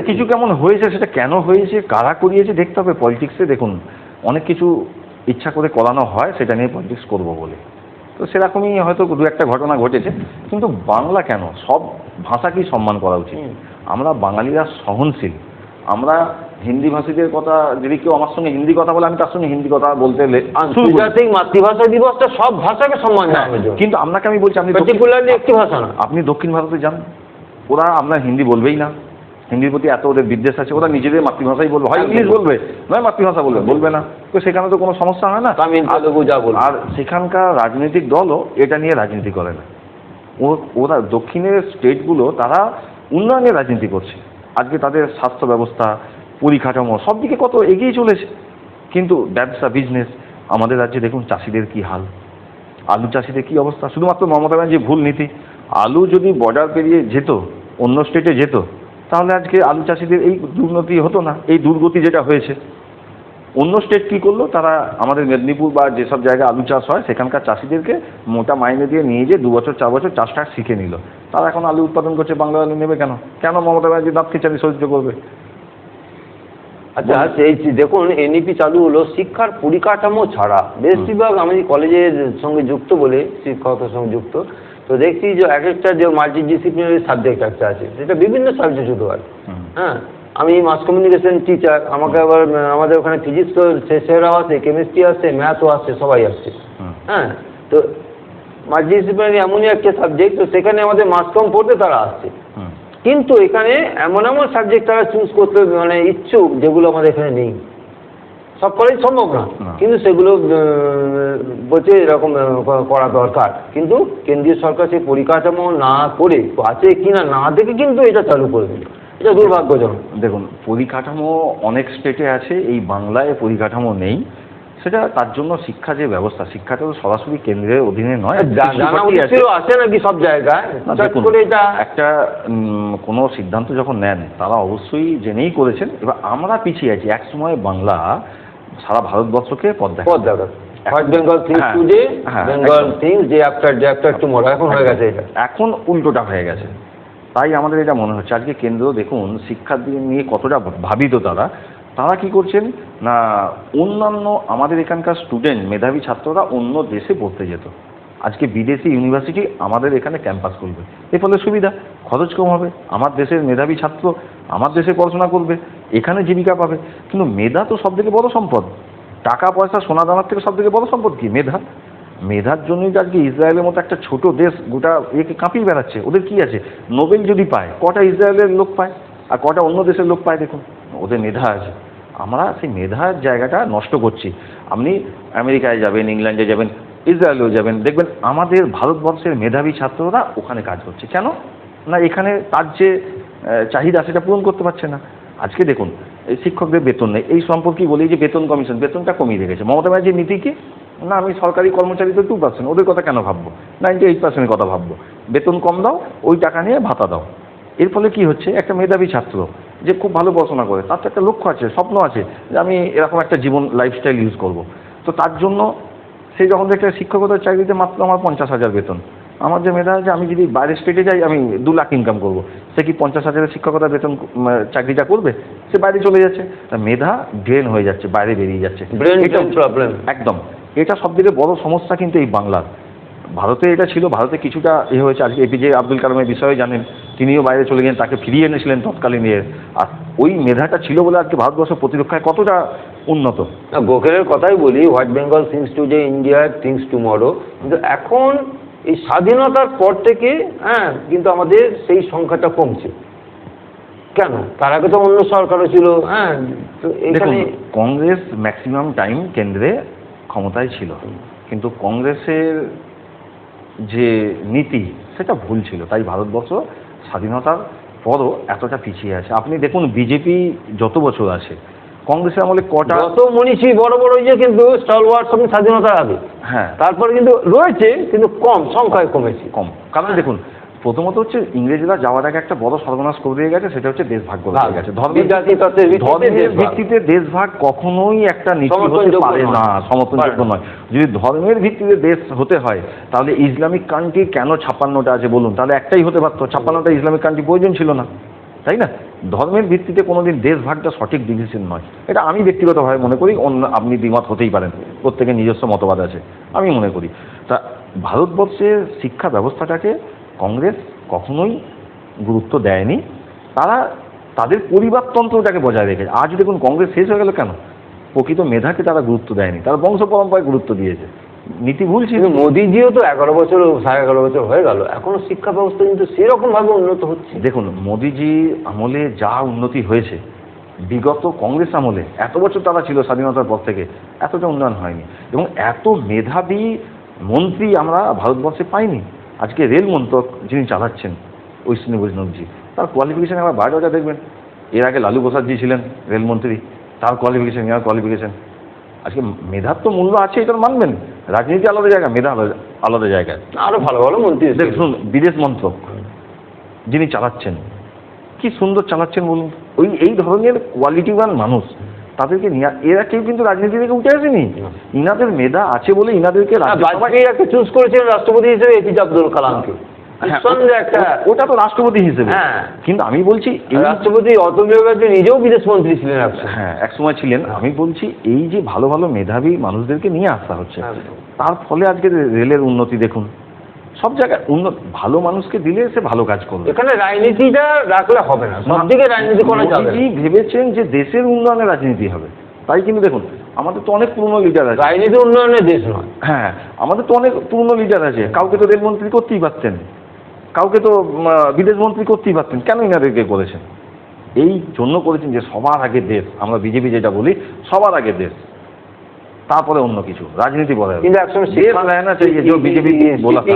E: কিছু কেমন হয়েছে, সেটা কেন হয়েছে, কারা করিয়েছে দেখতে হবে। পলিটিক্সে দেখুন অনেক কিছু ইচ্ছা করে করানো হয়, সেটা নিয়ে পলিটিক্স করবো বলে, তো সেরকমই হয়তো দু একটা ঘটনা ঘটেছে। কিন্তু বাংলা কেন, সব ভাষাকেই সম্মান করা উচিত। আমরা বাঙালিরা সহনশীল। আমরা হিন্দি ভাষীদের কথা, যদি কেউ আমার সঙ্গে হিন্দি কথা বলে, আমি তার সঙ্গে হিন্দি কথা বলতে
D: আন্তর্জাতিক মাতৃভাষা দিবসটা সব ভাষাকে সম্মান জানানোর জন্য।
E: কিন্তু আপনাকে আমি বলছি, আপনি
D: পার্টিকুলারলি একটি ভাষা না,
E: আপনি দক্ষিণ ভারতে যান, ওরা আপনার হিন্দি বলবেই না, হিন্দির প্রতি এত ওদের বিদ্বেষ আছে, ওরা নিজেদের মাতৃভাষাই বলবে, হয় ইংলিশ বলবে নয় মাতৃভাষা বলবে না, তো সেখানে তো কোনো সমস্যা হয় না।
D: তামিল তেলুগু যা বলবে।
E: আর সেখানকার রাজনৈতিক দলও এটা নিয়ে রাজনীতি করে না। ওরা দক্ষিণের স্টেটগুলো তারা উন্নয়নের রাজনীতি করছে। আজকে তাদের স্বাস্থ্য ব্যবস্থা, পরিকাঠামো সব দিকে কত এগিয়ে চলেছে, কিন্তু ব্যবসা বিজনেস আমাদের রাজ্যে দেখুন চাষিদের কি হাল, আলু চাষিদের কি অবস্থা। শুধুমাত্র মমতা ব্যানার্জির ভুল নীতি। আলু যদি বর্ডার পেরিয়ে যেত, অন্য স্টেটে যেত, তাহলে আজকে আলু চাষিদের এই দুর্গতি হতো না, এই দুর্গতি যেটা হয়েছে। অন্য স্টেট কী করলো, তারা আমাদের মেদিনীপুর বা যেসব জায়গায় আলু চাষ হয় সেখানকার চাষিদেরকে মোটা মাইনে দিয়ে নিয়ে যেয়ে 2 বছর 4 বছর চাষটা শিখে নিল। তারা এখন আলু উৎপাদন করছে, বাংলা আলু নেবে কেন? কেন মমতা ব্যানার্জি দাঁত খিচাড়ি সহ্য করবে?
D: আচ্ছা, এই দেখুন এনইপি চালু হলো শিক্ষার পরিকাঠামো ছাড়া। বেশিরভাগ আমি কলেজের সঙ্গে যুক্ত বলে, শিক্ষকতার সঙ্গে যুক্ত, তো দেখছি যে এক একটা যে মাল্টি ডিসিপ্লিনারি সাবজেক্ট একটা আছে, যেটা বিভিন্ন সাবজেক্ট হতে পারে। হ্যাঁ, আমি মাস কমিউনিকেশন টিচার, আমাকে আবার আমাদের ওখানে ফিজিক্স স্যাররাও আসে, কেমিস্ট্রি আসে, ম্যাথও আসে, সবাই আসছে। হ্যাঁ, তো মাল্টি ডিসিপ্লিনারি এমনই একটা সাবজেক্ট, তো সেখানে আমাদের মাস কম পড়তে তারা আসছে। কিন্তু এখানে এমন এমন সাবজেক্ট তারা চুজ করতে মানে ইচ্ছুক যেগুলো আমাদের এখানে নেই। সব করাই সম্ভব না, কিন্তু সেগুলো বলছে এরকম করা দরকার। কিন্তু কেন্দ্রীয় সরকার সেই পরিকাঠামো না করে, আছে কিনা না দেখে কিন্তু এটা চালু করে দিল। এটা দুর্ভাগ্যজনক।
E: দেখুন, পরিকাঠামো অনেক স্টেটে আছে, এই বাংলায় পরিকাঠামো নেই। সেটা তার জন্য শিক্ষা যে ব্যবস্থা, শিক্ষাটা তো সরাসরি কেন্দ্রের অধীনে নয়,
D: আছে নাকি সব জায়গায়।
E: একটা কোনো সিদ্ধান্ত যখন নেন তারা অবশ্যই জেনেই করেছেন। এবার আমরা পিছিয়ে আছি। এক সময় বাংলা সারা ভারতবর্ষকে পথ দেখাতো।
D: Bengal things today, Bengal things day after tomorrow, এখন হয়ে গেছে এটা,
E: এখন উল্টোটা হয়ে গেছে। তাই আমাদের এটা মনে হচ্ছে আজকে কেন্দ্র দেখুন শিক্ষার দিকে নিয়ে কতটা ভাবিত। তারা কি করছেন না, অন্যান্য আমাদের এখানকার স্টুডেন্ট মেধাবী ছাত্ররা অন্য দেশে পড়তে যেত, আজকে বিদেশি ইউনিভার্সিটি আমাদের এখানে ক্যাম্পাস করবে। এর ফলে সুবিধা, খরচ কম হবে, আমার দেশের মেধাবী ছাত্র আমার দেশে পড়াশোনা করবে, এখানে জীবিকা পাবে। কিন্তু মেধা তো সব থেকে বড় সম্পদ। টাকা পয়সা সোনা দানার থেকে সব থেকে বড় সম্পদ কি? মেধা। মেধার জন্যই আজকে ইসরায়েলের মতো একটা ছোট দেশ গোটা একে কাঁপিয়ে বেড়াচ্ছে। ওদের কি আছে? নোবেল যদি পায়, কটা ইসরায়েলের লোক পায় আর কটা অন্য দেশের লোক পায়? দেখুন, ওদের মেধা আছে। আমরা সেই মেধার জায়গাটা নষ্ট করছি। আপনি আমেরিকায় যাবেন, ইংল্যান্ডে যাবেন, ইসরায়েলেও যাবেন, দেখবেন আমাদের ভারতবর্ষের মেধাবী ছাত্ররা ওখানে কাজ করছে। কেন না, এখানে তার যে চাহিদা সেটা পূরণ করতে পারছে না। আজকে দেখুন, এই শিক্ষকদের বেতন নেই, এই সম্পর্কেই বলি যে বেতন কমিশন, বেতনটা কমিয়ে রেখেছে। মমতা ব্যানার্জির নীতি কি না, আমি সরকারি কর্মচারী তো 2%, ওদের কথা কেন ভাববো? 98%-এর কথা ভাববো। বেতন কম দাও, ওই টাকা নিয়ে ভাতা দাও। এর ফলে কি হচ্ছে, একটা মেধাবী ছাত্র যে খুব ভালো পড়াশোনা করে, তার তো একটা লক্ষ্য আছে, স্বপ্ন আছে যে আমি এরকম একটা জীবন লাইফস্টাইল ইউজ করব। তো তার জন্য সে যখন একটা শিক্ষকতার চাকরিতে মাত্র আমার 50,000 বেতন, আমার যে মেধা আছে, আমি যদি বাইরের স্টেটে যাই আমি 2 লাখ ইনকাম করব, সে কি 50,000-এর শিক্ষকতার বেতন চাকরিটা করবে? সে বাইরে চলে যাচ্ছে, মেধা ড্রেন হয়ে যাচ্ছে, বাইরে বেরিয়ে যাচ্ছে।
D: প্রবলেম
E: একদম, এটা সবথেকে বড় সমস্যা কিন্তু এই বাংলার। ভারতে এটা ছিল, ভারতে কিছুটা হয়েছে। আজকে এপিজে আব্দুল কালামের বিষয়ে জানেন, তিনিও বাইরে চলে গেলেন, তাকে ফিরিয়ে এনেছিলেন তৎকালীন আর ওই মেধাটা ছিল বলে আজকে ভারতবর্ষ প্রতিরক্ষায় কতটা উন্নত।
D: গোখলের কথাই বলি, what Bengal things today, India things tomorrow. কিন্তু এখন এই স্বাধীনতার পর থেকে কিন্তু আমাদের সেই সংখ্যাটা কমছে। কেন? তার আগে তো অন্য সরকারও ছিল। তো এখানে
E: কংগ্রেস ম্যাক্সিমাম টাইম কেন্দ্রে ক্ষমতায় ছিল, কিন্তু কংগ্রেসের যে নীতি সেটা ভুল ছিল। তাই ভারতবর্ষ স্বাধীনতার পরও এতটা পিছিয়ে আছে। আপনি দেখুন, বিজেপি যত বছর আছে, কংগ্রেসের আমলে কটা
D: যত মনীষী বড় বড় কিন্তু স্টলওয়ার্ড সঙ্গে স্বাধীনতার আগে, তারপরে কিন্তু রয়েছে, কিন্তু কম সংখ্যায় কমেছে।
E: কারণ দেখুন, প্রথমত হচ্ছে ইংরেজরা যাওয়ার আগে একটা বড় সর্বনাশ করে দিয়ে গেছে, সেটা হচ্ছে দেশভাগ করে দিয়ে গেছে। ধর্মের ভিত্তিতে দেশভাগ কখনোই একটা নীতি হতে পারে না, সমর্থনযোগ্য নয়। যদি ধর্মের ভিত্তিতে দেশ হতে হয়, তাহলে ইসলামিক কান্ট্রি কেন 56টা আছে বলুন? তাহলে একটাই হতে পারতো, 56টা ইসলামিক কান্ট্রি প্রয়োজন ছিল না, তাই না? ধর্মের ভিত্তিতে কোনোদিন দেশভাগটা সঠিক ডিসিশন নয়, এটা আমি ব্যক্তিগতভাবে মনে করি। অন্য আপনি দ্বিমত হতেই পারেন, প্রত্যেকের নিজস্ব মতবাদ আছে, আমি মনে করি। তা ভারতবর্ষের শিক্ষা ব্যবস্থাটাকে কংগ্রেস কখনোই গুরুত্ব দেয়নি। তারা তাদের পরিবারতন্ত্রটাকে বজায় রেখেছে। আজ দেখুন কংগ্রেস শেষ হয়ে গেল কেন? প্রকৃত মেধাকে তারা গুরুত্ব দেয়নি, তারা বংশ পরম্পরায় গুরুত্ব দিয়েছে। নীতি ভুল ছিল।
D: কিন্তু মোদিজিও তো 11 বছর 11.5 বছর হয়ে গেল, এখনো শিক্ষা ব্যবস্থা কিন্তু সেরকম ভাবে উন্নত হচ্ছে।
E: দেখুন মোদিজি আমলে যা উন্নতি হয়েছে, বিগত কংগ্রেস আমলে এত বছর তারা ছিল স্বাধীনতার পর থেকে এতটা উন্নয়ন হয়নি, এবং এত মেধাবী মন্ত্রী আমরা ভারতবর্ষে পাইনি। আজকে রেল মন্ত্রক যিনি চালাচ্ছেন অশ্বিনী বৈষ্ণবজি, তার কোয়ালিফিকেশন আবার বায়োডাটা দেখবেন। এর আগে লালু প্রসাদজি ছিলেন রেলমন্ত্রী, তার কোয়ালিফিকেশন ইয়ার কোয়ালিফিকেশন। আজকে মেধার তো মূল্য আছে, এটা মানবেন। রাজনীতি আলাদা জায়গা, মেধা আলাদা জায়গায়।
D: আরো ভালো ভালো মন্ত্রী
E: দেখুন বিদেশ মন্ত্রক যিনি চালাচ্ছেন, কি সুন্দর চালাচ্ছেন বলুন। এই ধরনের কোয়ালিটিওয়ান মানুষ, তাদেরকে নিয়ে এরা কেউ কিন্তু রাজনীতি থেকে উঠে আসেনি। ইনাদের মেধা আছে বলে ইনাদেরকে
D: একটা চুজ করেছিলেন রাষ্ট্রপতি হিসেবে এপিজে আব্দুল কালামকে। একটা
E: ওটা তো রাষ্ট্রপতি হিসেবে, কিন্তু আমি বলছি
D: রাষ্ট্রপতি অটল বিহারী নিজেও বিদেশ মন্ত্রী ছিলেন।
E: হ্যাঁ এক সময় ছিলেন। আমি বলছি এই যে ভালো ভালো মেধাবী মানুষদেরকে নিয়ে আসা হচ্ছে, তার ফলে আজকে রেলের উন্নতি দেখুন। সব জায়গায় ভালো মানুষকে দিলে সে ভালো কাজ করবে।
D: এখানে রাজনীতিটা রাখলে হবে না, সব দিকে রাজনীতি করা যাবে।
E: ভেবেছেন যে দেশের উন্নয়নের রাজনীতি হবে, তাই কিন্তু দেখুন আমাদের তো অনেক পুরনো লিডার আছে।
D: রাজনীতি উন্নয়নের দেশ নয়।
E: হ্যাঁ আমাদের তো অনেক পুরনো লিডার আছে, কাউকে তো রেলমন্ত্রী করতেই পারতেন, কাউকে তো বিদেশ মন্ত্রী করতেই পারতেন, কেন ইনাদেরকে করেছেন? এই জন্য করেছেন যে সবার আগে দেশ, আমরা বিজেপি যেটা বলি সবার আগে দেশ, তারপরে অন্য কিছু রাজনীতি বলা যাবে।
D: কিন্তু একসময়
E: বিজেপি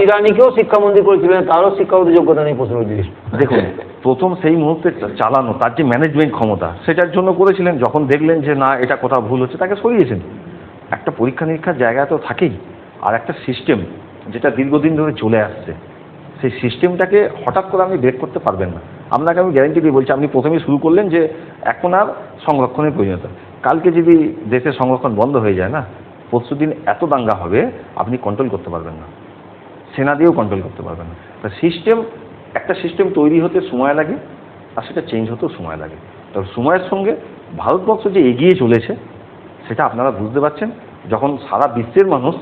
D: ইরানিকেও শিক্ষামন্ত্রী করেছিলেন, তারও শিক্ষাগত যোগ্যতা নেই প্রশ্ন জিনিস।
E: দেখুন প্রথম সেই মুহূর্তে চালানো তার যে ম্যানেজমেন্ট ক্ষমতা, সেটার জন্য করেছিলেন। যখন দেখলেন যে না এটা কোথাও ভুল হচ্ছে, তাকে সরিয়েছেন। একটা পরীক্ষা নিরীক্ষার জায়গা তো থাকেই, আর একটা সিস্টেম যেটা দীর্ঘদিন ধরে চলে আসছে, সেই সিস্টেমটাকে হঠাৎ করে আপনি ব্রেক করতে পারবেন না। আপনাকে আমি গ্যারান্টি দিয়ে বলছি, আপনি প্রথমেই শুরু করলেন যে এখন আর সংরক্ষণের প্রয়োজনীয়তা, কালকে যদি দেশের সংরক্ষণ বন্ধ হয়ে যায় না, পরশু দিন এত দাঙ্গা হবে আপনি কন্ট্রোল করতে পারবেন না, সেনা দিয়েও কন্ট্রোল করতে পারবেন না। একটা সিস্টেম তৈরি হতে সময় লাগে, আর সেটা চেঞ্জ হতেও সময় লাগে। তবে সময়ের সঙ্গে ভারতবর্ষ যে এগিয়ে চলেছে সেটা আপনারা বুঝতে পারছেন। যখন সারা বিশ্বের মানুষ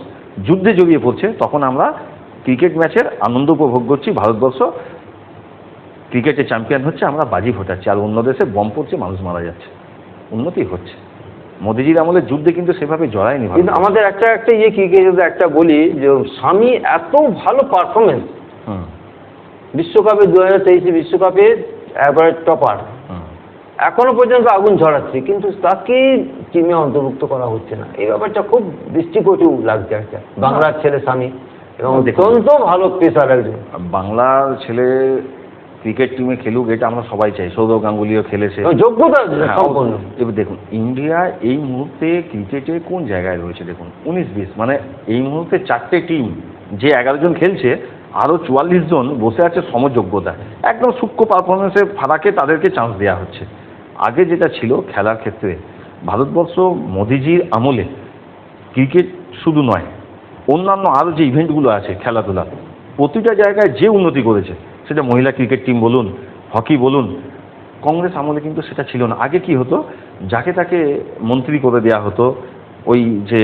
E: যুদ্ধে জড়িয়ে পড়ছে, তখন আমরা ক্রিকেট ম্যাচের আনন্দ উপভোগ করছি। ভারতবর্ষ ক্রিকেটে চ্যাম্পিয়ন হচ্ছে, আমরা বাজি ফোটাচ্ছি, আর অন্য দেশে বম পড়ছে, মানুষ মারা যাচ্ছে, উন্নতি হচ্ছে। মোদিজির আমলে যুদ্ধে কিন্তু সেভাবে জড়ায়নি।
D: কিন্তু আমাদের একটা ক্রিকেট একটা বলি যে স্বামী এত ভালো পারফরমেন্স, বিশ্বকাপে 2023 বিশ্বকাপে একবারে টপার, এখনো পর্যন্ত আগুন ঝরাচ্ছে, কিন্তু তাকে টিমে অন্তর্ভুক্ত করা হচ্ছে না। এই ব্যাপারটা খুব দৃষ্টিকটু লাগছে। একটা বাংলার ছেলে স্বামী এবং অত্যন্ত ভালো পেসার একজন।
E: বাংলার ছেলে ক্রিকেট টিমে খেলুক, এটা আমরা সবাই চাই। সৌরভ গাঙ্গুলিও খেলেছে,
D: যোগ্যতা সম্পন্ন।
E: এবার দেখুন ইন্ডিয়া এই মুহূর্তে ক্রিকেটে কোন জায়গায় রয়েছে দেখুন, 19-20, মানে এই মুহূর্তে 4টে টিম, যে 11 জন খেলছে, আরও 44 জন বসে আছে সমযোগ্যতা। একদম সূক্ষ্ম পারফরমেন্সের ফারাকে তাদেরকে চান্স দেওয়া হচ্ছে। আগে যেটা ছিল খেলার ক্ষেত্রে, ভারতবর্ষ মোদিজির আমলে ক্রিকেট শুধু নয়, অন্যান্য আরও যে ইভেন্টগুলো আছে খেলাধুলা, প্রতিটা জায়গায় যে উন্নতি করেছে, সেটা মহিলা ক্রিকেট টিম বলুন, হকি বলুন, কংগ্রেস আমলে কিন্তু সেটা ছিল না। আগে কি হতো, যাকে তাকে মন্ত্রী করে দেওয়া হতো, ওই যে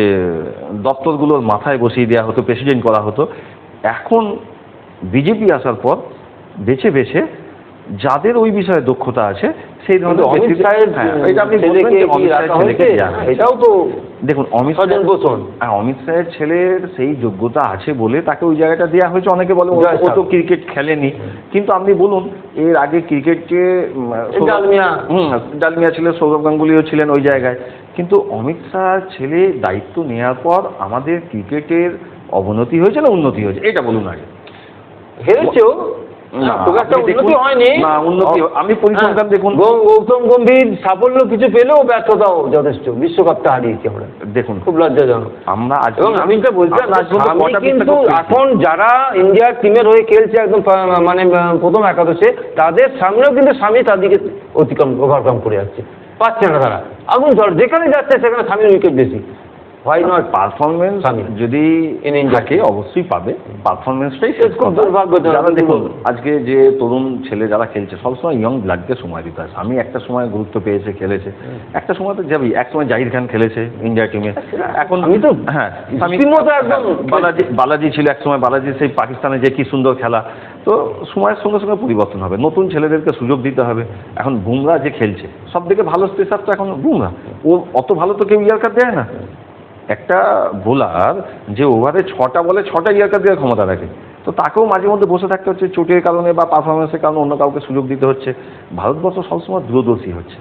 E: দপ্তরগুলোর মাথায় বসিয়ে দেওয়া হতো, প্রেসিডেন্ট করা হতো। এখন বিজেপি আসার পর বেছে বেছে যাদের ওই বিষয়ে দক্ষতা আছে সেই ধরনের
D: এটাও তো
E: দেখুন অমিত শাহের ছেলের সেই যোগ্যতা আছে বলে তাকে ওই জায়গাটা দেওয়া হয়েছে। অনেকে বলে ও তো ক্রিকেট খেলেনি, কিন্তু আপনি বলুন এর আগে ক্রিকেটকে ডালমিয়া ছিলেন, সৌরভ গাঙ্গুলিও ছিলেন ওই জায়গায়, কিন্তু অমিত শাহর ছেলে দায়িত্ব নেওয়ার পর আমাদের ক্রিকেটের অবনতি হয়েছে না উন্নতি হয়েছে, এটা বলুন আগে।
D: হেরেছেও
E: আপনি পরিসংখ্যান দেখুন,
D: গৌতম গম্ভীর সাফল্য কিছু পেলেও ব্যর্থতাও যথেষ্ট, বিশ্বকাপটা হারিয়েছি আমরা।
E: দেখুন
D: খুব লজ্জাজনক।
E: আমরা
D: এবং আমি যেটা বলছিলাম, কিন্তু এখন যারা ইন্ডিয়ার টিমের হয়ে খেলছে একদম মানে প্রথম একাদশে, তাদের সামনেও কিন্তু স্বামী তাদেরকে ওভারকাম করে যাচ্ছে, পাচ্ছে না তারা। আগুন ঝড় যেখানে যাচ্ছে সেখানে স্বামীর উইকেট বেশি। Why not?
E: পারফরমেন্স যদি থাকে অবশ্যই পাবে, পারফরমেন্সটাই
D: দুর্ভাগ্য।
E: দেখুন আজকে যে তরুণ ছেলে যারা খেলছে, সবসময় ইয়ং ব্লাডকে সময় দিতে হয়। আমি একটা সময় গুরুত্ব পেয়েছে, খেলেছে, একটা সময় তো যাবি, এক সময় জাহির খান খেলেছে ইন্ডিয়া টিমে, এখন আমি তো বালাজি ছিল এক সময়, বালাজি সেই পাকিস্তানে যে কি সুন্দর খেলা। তো সময়ের সঙ্গে সঙ্গে পরিবর্তন হবে, নতুন ছেলেদেরকে সুযোগ দিতে হবে। এখন বুমরা যে খেলছে, সব থেকে ভালো স্পেসার তো এখন বুমরা, ও অত ভালো তো কেউ ইয়ারকার দেয় না। একটা বোলার যে ওভারে 6টা বলে 6টা ইয়র্কার দেওয়ার ক্ষমতা রাখে, তো তাকেও মাঝে মধ্যে বসে থাকতে হচ্ছে চোটের কারণে বা পারফরমেন্সের কারণে, অন্য কাউকে সুযোগ দিতে হচ্ছে। ভারতবর্ষ সবসময় দূরদর্শী হচ্ছে,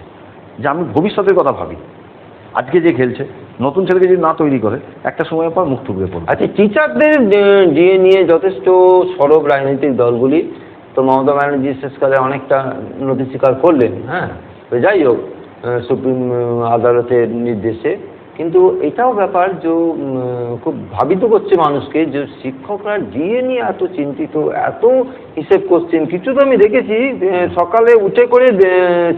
E: যে আমি ভবিষ্যতের কথা ভাবি। আজকে যে খেলছে, নতুন ছেলেকে যদি না তৈরি করে, একটা সময়ের পর মুখ থুবড়ে পড়বে।
D: আচ্ছা, টিচারদের দিয়ে নিয়ে যথেষ্ট সরব রাজনৈতিক দলগুলি, তো মমতা ব্যানার্জি শেষকালে অনেকটা নথি স্বীকার করলেন। হ্যাঁ, তো যাই হোক, সুপ্রিম আদালতের নির্দেশে, কিন্তু এটাও ব্যাপার যে খুব ভাবিত করছে মানুষকে, যে শিক্ষকরা ডিএ নিয়ে এত চিন্তিত, এত হিসেব করছেন। কিছু তো আমি দেখেছি সকালে উঠে করে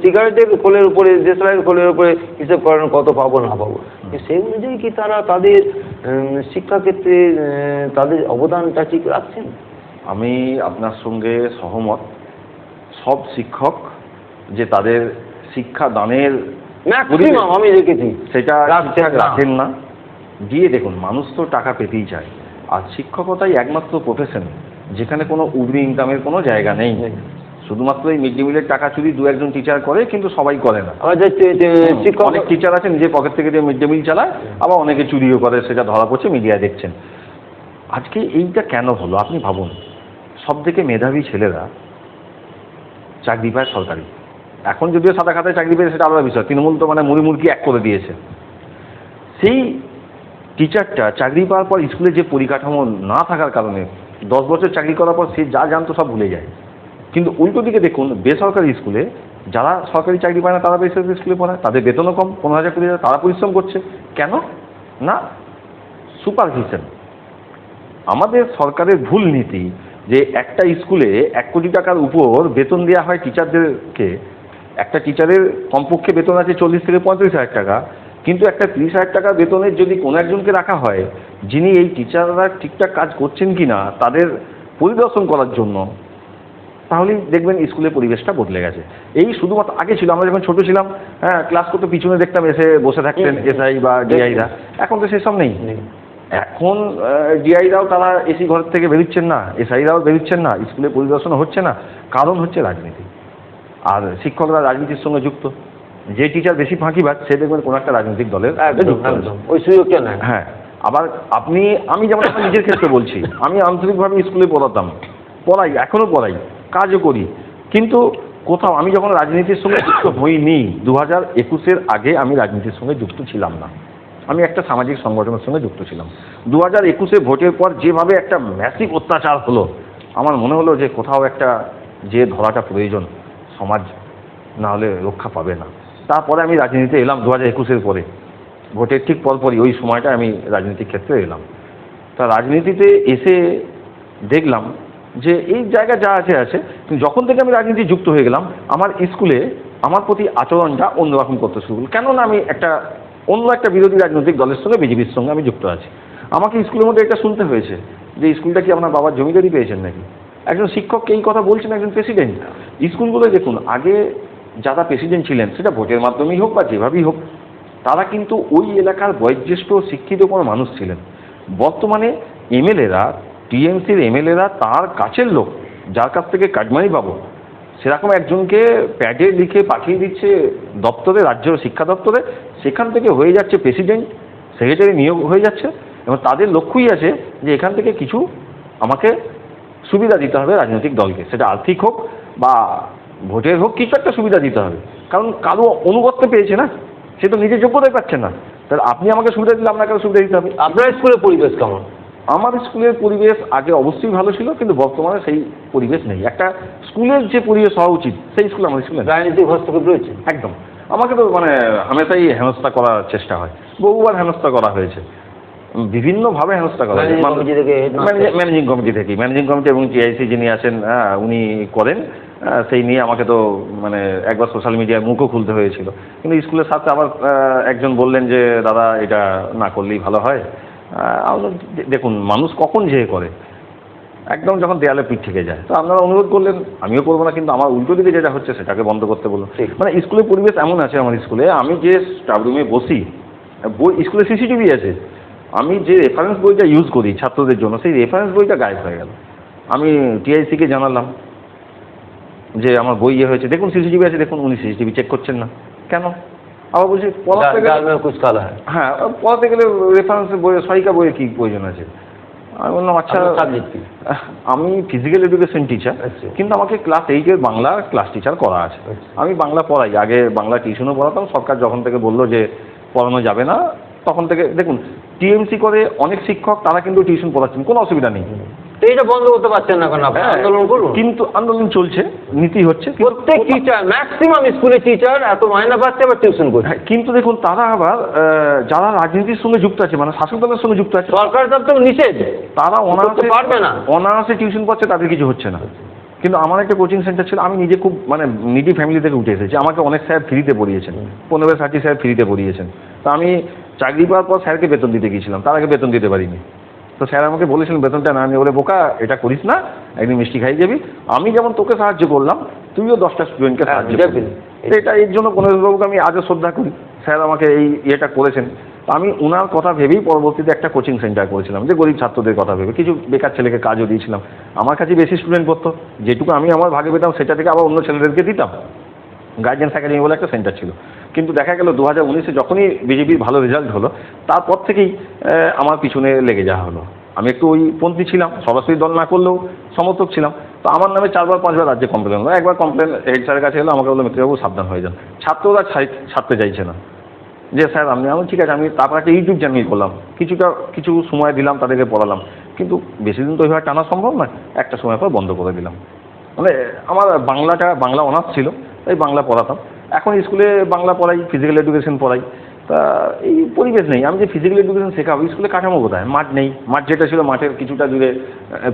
D: সিগারেটের খোলের উপরে, দেশলাইয়ের খোলের উপরে হিসেব করেন কত পাবো না পাবো। সেই অনুযায়ী কি তারা তাদের শিক্ষাক্ষেত্রে তাদের অবদানটা ঠিক রাখছেন?
E: আমি আপনার সঙ্গে সহমত। সব শিক্ষক যে তাদের শিক্ষা দানের
D: ম্যাক্সিমাম আমি দেখেছি
E: সেটা রাখেন না। দিয়ে দেখুন, মানুষ তো টাকা পেতেই চায়, আর শিক্ষকতাই একমাত্র প্রফেশন যেখানে কোনো উবরি ইনকামের কোনো জায়গা নেই। শুধুমাত্র এই মিড ডে মিলের টাকা চুরি দু একজন টিচার করে, কিন্তু সবাই করে না। অনেক টিচার আছে নিজের পকেট থেকে দিয়ে মিড ডে মিল চালায়, আবার অনেকে চুরিও করে, সেটা ধরা পড়ছে, মিডিয়া দেখছেন। আজকে এইটা কেন হলো আপনি ভাবুন। সব থেকে মেধাবী ছেলেরা চাকরি পায় সরকারি। এখন যদিও সাদা খাতায় চাকরি পেয়ে, সেটা আলাদা বিষয়। তৃণমূল তো মানে মুড়ি এক করে দিয়েছে। সেই টিচারটা চাকরি পাওয়ার পর স্কুলে যে পরিকাঠামো না থাকার কারণে 10 বছর চাকরি করার পর সে যা জানতো সব ভুলে যায়। কিন্তু উল্টো দিকে দেখুন, বেসরকারি স্কুলে যারা সরকারি চাকরি পায় না তারা বেসরকারি স্কুলে পড়ায়, তাদের বেতনও কম, 15,000 20,000, তারা পরিশ্রম করছে। কেন না? সুপারভিশন। আমাদের সরকারের ভুল নীতি যে একটা স্কুলে 1 কোটি টাকার উপর বেতন দেওয়া হয় টিচারদেরকে। একটা টিচারের কমপক্ষে বেতন আছে 40 থেকে 35,000 টাকা, কিন্তু একটা 30,000 টাকা বেতনের যদি কোনো একজনকে রাখা হয় যিনি এই টিচাররা ঠিকঠাক কাজ করছেন কি না তাদের পরিদর্শন করার জন্য, তাহলেই দেখবেন স্কুলের পরিবেশটা বদলে গেছে। এই শুধুমাত্র আগে ছিল, আমরা যখন ছোট ছিলাম, হ্যাঁ, ক্লাস করতে পিছনে দেখতাম এসে বসে থাকতেন এসআই বা ডিআইরা। এখন তো সেসব নেই। এখন ডিআইরাও তারা এসি ঘর থেকে বেরোচ্ছেন না, এসআইরাও বেরোচ্ছেন না, স্কুলে পরিদর্শন হচ্ছে না। কারণ হচ্ছে রাজনীতি। আর শিক্ষকরা রাজনীতির সঙ্গে যুক্ত। যে টিচার বেশি ফাঁকিবাজ সে দেখবেন কোনো একটা রাজনৈতিক দলের
D: ওই সুযোগটা নেয়।
E: হ্যাঁ, আবার আমি যেমন আমার নিজের ক্ষেত্রে বলছি, আমি আন্তরিকভাবে স্কুলে পড়াই, এখনও পড়াই, কাজও করি, কিন্তু কোথাও আমি যখন রাজনীতির সঙ্গে যুক্ত হইনি, 2021-এর আগে আমি রাজনীতির সঙ্গে যুক্ত ছিলাম না। আমি একটা সামাজিক সংগঠনের সঙ্গে যুক্ত ছিলাম। 2021-এ ভোটের পর যেভাবে একটা ম্যাসিভ অত্যাচার হলো, আমার মনে হলো যে কোথাও একটা যে ধরাটা প্রয়োজন, সমাজ না হলে রক্ষা পাবে না। তারপরে আমি রাজনীতিতে এলাম 2021-এর পরে, ভোটের ঠিক পরপরই ওই সময়টা আমি রাজনীতির ক্ষেত্রে এলাম। তা রাজনীতিতে এসে দেখলাম যে এই জায়গা যা আছে, কিন্তু যখন থেকে আমি রাজনীতি যুক্ত হয়ে গেলাম, আমার স্কুলে আমার প্রতি আচরণটা অন্যরকম করতে শুরু করল। কেননা আমি অন্য একটা বিরোধী রাজনৈতিক দলের সঙ্গে, বিজেপির সঙ্গে আমি যুক্ত আছি। আমাকে স্কুলের মধ্যে এটা শুনতে হয়েছে যে স্কুলটা কি আপনার বাবার জমিদারি পেয়েছেন নাকি? একজন শিক্ষককে এই কথা বলছেন একজন প্রেসিডেন্ট। স্কুলগুলো দেখুন, আগে যারা প্রেসিডেন্ট ছিলেন, সেটা ভোটের মাধ্যমেই হোক বা যেভাবেই হোক, তারা কিন্তু ওই এলাকার বয়োজ্যেষ্ঠ শিক্ষিত কোনো মানুষ ছিলেন। বর্তমানে এমএলএরা, টিএমসির এমএলএরা তার কাছের লোক, যার কাছ থেকে কাটমানি পাবো, সেরকম একজনকে প্যাডে লিখে পাঠিয়ে দিচ্ছে দপ্তরে, রাজ্য শিক্ষা দপ্তরে। সেখান থেকে হয়ে যাচ্ছে প্রেসিডেন্ট, সেক্রেটারি নিয়োগ হয়ে যাচ্ছে, এবং তাদের লক্ষ্যই আছে যে এখান থেকে কিছু আমাকে সুবিধা দিতে হবে রাজনৈতিক দলকে, সেটা আর্থিক হোক বা ভোটের হোক, কিছু একটা সুবিধা দিতে হবে। কারণ কারো অনুগত্য পেয়েছে না, সে তো নিজের যোগ্যতাই পাচ্ছে না, তাহলে আপনি আমাকে সুবিধা দিলে আপনাকে সুবিধা দিতে হবে।
D: আপনার স্কুলের পরিবেশ কেমন?
E: আমার স্কুলের পরিবেশ আগে অবশ্যই ভালো ছিল, কিন্তু বর্তমানে সেই পরিবেশ নেই। একটা স্কুলের যে পরিবেশ হওয়া উচিত সেই স্কুল আমাদের স্কুলে
D: রাজনৈতিক হস্তক্ষেপ রয়েছে
E: একদম। আমাকে তো মানে হামেশাই হেনস্থা করার চেষ্টা হয়, বহুবার হেনস্থা করা হয়েছে, বিভিন্নভাবে হেনস্থা করা হয়। ম্যানেজিং কমিটি থেকে, ম্যানেজিং কমিটি এবং টিআইসি যিনি আছেন উনি করেন, সেই নিয়ে আমাকে তো মানে একবার সোশ্যাল মিডিয়ায় মুখও খুলতে হয়েছিল। কিন্তু স্কুলের সাথে আবার একজন বললেন যে দাদা এটা না করলেই ভালো হয়। দেখুন, মানুষ কখন যে করে, একদম যখন দেয়ালে পিঠ থেকে যায়। তো আপনারা অনুরোধ করলেন, আমিও করবো না, কিন্তু আমার উল্টো দিকে যেটা হচ্ছে সেটাকে বন্ধ করতে বলুন। মানে স্কুলের পরিবেশ এমন আছে, আমার স্কুলে আমি যে স্টাফ রুমে বসি, স্কুলে সিসিটিভি আছে, আমি যে রেফারেন্স বইটা ইউজ করি ছাত্রদের জন্য, সেই রেফারেন্স বইটা গায়েব হয়ে গেল। আমি টিআইসিকে জানালাম যে আমার বই হয়েছে, দেখুন সিসিটিভি আছে, দেখুন। উনি সিসিটিভি চেক করছেন না। কেন? আবার বলছি পড়াতে
D: दाल
E: গেলে
D: में कुछ काला है
E: হ্যাঁ পড়াতে গেলে রেফারেন্স বই সহায়িকা বইয়ের কি প্রয়োজন আছে? আমি বললাম আচ্ছা
D: আপনার সাবজেক্ট কি?
E: আমি ফিজিক্যাল এডুকেশন টিচার,
D: আচ্ছা।
E: কিন্তু আমাকে ক্লাস 8-এর বাংলা ক্লাস টিচার করা আছে।
D: আচ্ছা।
E: আমি বাংলা পড়াই, আগে বাংলা টিউশনও পড়াতাম। সরকার যখন থেকে বললো যে পড়ানো যাবে না, তখন থেকে দেখুন টিএমসি করে অনেক শিক্ষক তারা কিন্তু টিউশন পড়াচ্ছেন, কোনো অসুবিধা নেই।
D: তো এটা বন্ধ করতে পারছেন না কেন আপনি? আন্দোলন করুন।
E: কিন্তু আন্দোলন চলছে, নীতি হচ্ছে, কিন্তু
D: প্রত্যেক টিচার ম্যাক্সিমাম স্কুলের টিচার এত মাইনা পাচ্ছে আবার টিউশন করছে।
E: হ্যাঁ, কিন্তু দেখুন তারা আবার যারা রাজনীতির সঙ্গে যুক্ত আছে, মানে শাসক দলের সঙ্গে যুক্ত আছে,
D: সরকার তো নিষেধ,
E: তারা
D: করতে পারবে না।
E: অনার্সে টিউশন পাচ্ছে, তাদের কিছু হচ্ছে না। কিন্তু আমার একটা কোচিং সেন্টার ছিল, আমি নিজে খুব মানে নিডি ফ্যামিলি থেকে উঠে এসেছি, আমাকে অনেক স্যার ফ্রিতে পড়িয়েছেন, 15-60 স্যার ফ্রিতে পড়িয়েছেন। তো আমি চাকরি পাওয়ার পর স্যারকে বেতন দিতে গিয়েছিলাম, তার আগে বেতন দিতে পারিনি। তো স্যার আমাকে বলেছিলেন বেতনটা না নিয়ে, বলে বোকা এটা করিস না, একদিন মিষ্টি খাই যাবি। আমি যেমন তোকে সাহায্য করলাম, তুইও 10টা স্টুডেন্টকে সাহায্য করবি। এটা এর জন্য পনেরবাবুকে আমি আজও শ্রদ্ধা করি, স্যার আমাকে এই ইয়েটা করেছেন। তো আমি ওনার কথা ভেবেই পরবর্তীতে একটা কোচিং সেন্টার করেছিলাম, যে গরিব ছাত্রদের কথা ভেবে কিছু বেকার ছেলেকে কাজও দিয়েছিলাম। আমার কাছে বেশি স্টুডেন্ট পড়তো, যেটুকু আমি আমার ভাগে পেতাম সেটা থেকে আবার অন্য ছেলেদেরকে দিতাম। গার্জিয়ান্স একাডেমি বলে একটা সেন্টার ছিল। কিন্তু দেখা গেল 2019-এ যখনই বিজেপির ভালো রেজাল্ট হলো, তারপর থেকেই আমার পিছনে লেগে যাওয়া হলো। আমি একটু ওই পন্থী ছিলাম, সরাসরি দল না করলেও সমর্থক ছিলাম। তো আমার নামে 4-5বার রাজ্যে কমপ্লেন হলো। একবার কমপ্লেন হেড স্যারের কাছে এলো, আমাকে বললো মিত্রবাবু সাবধান হয়ে যান, ছাত্ররা ছাড়তে চাইছে না। যে স্যার আমি ঠিক আছে, আমি তারপর একটা ইউটিউব চ্যানেল করলাম, কিছু সময় দিলাম, তাদেরকে পড়ালাম। কিন্তু বেশি দিন তো ওইভাবে টানা সম্ভব নয়, একটা সময় পর বন্ধ করে দিলাম। মানে আমার বাংলা অনার্স ছিল, তাই বাংলা পড়াতাম। এখন স্কুলে বাংলা পড়াই, ফিজিক্যাল এডুকেশন পড়াই। তা এই পরিবেশ নেই, আমি যে ফিজিক্যাল এডুকেশন শেখাবো, স্কুলে কাঠামো কোথায়? মাঠ নেই, মাঠ যেটা ছিল মাঠের কিছুটা দূরে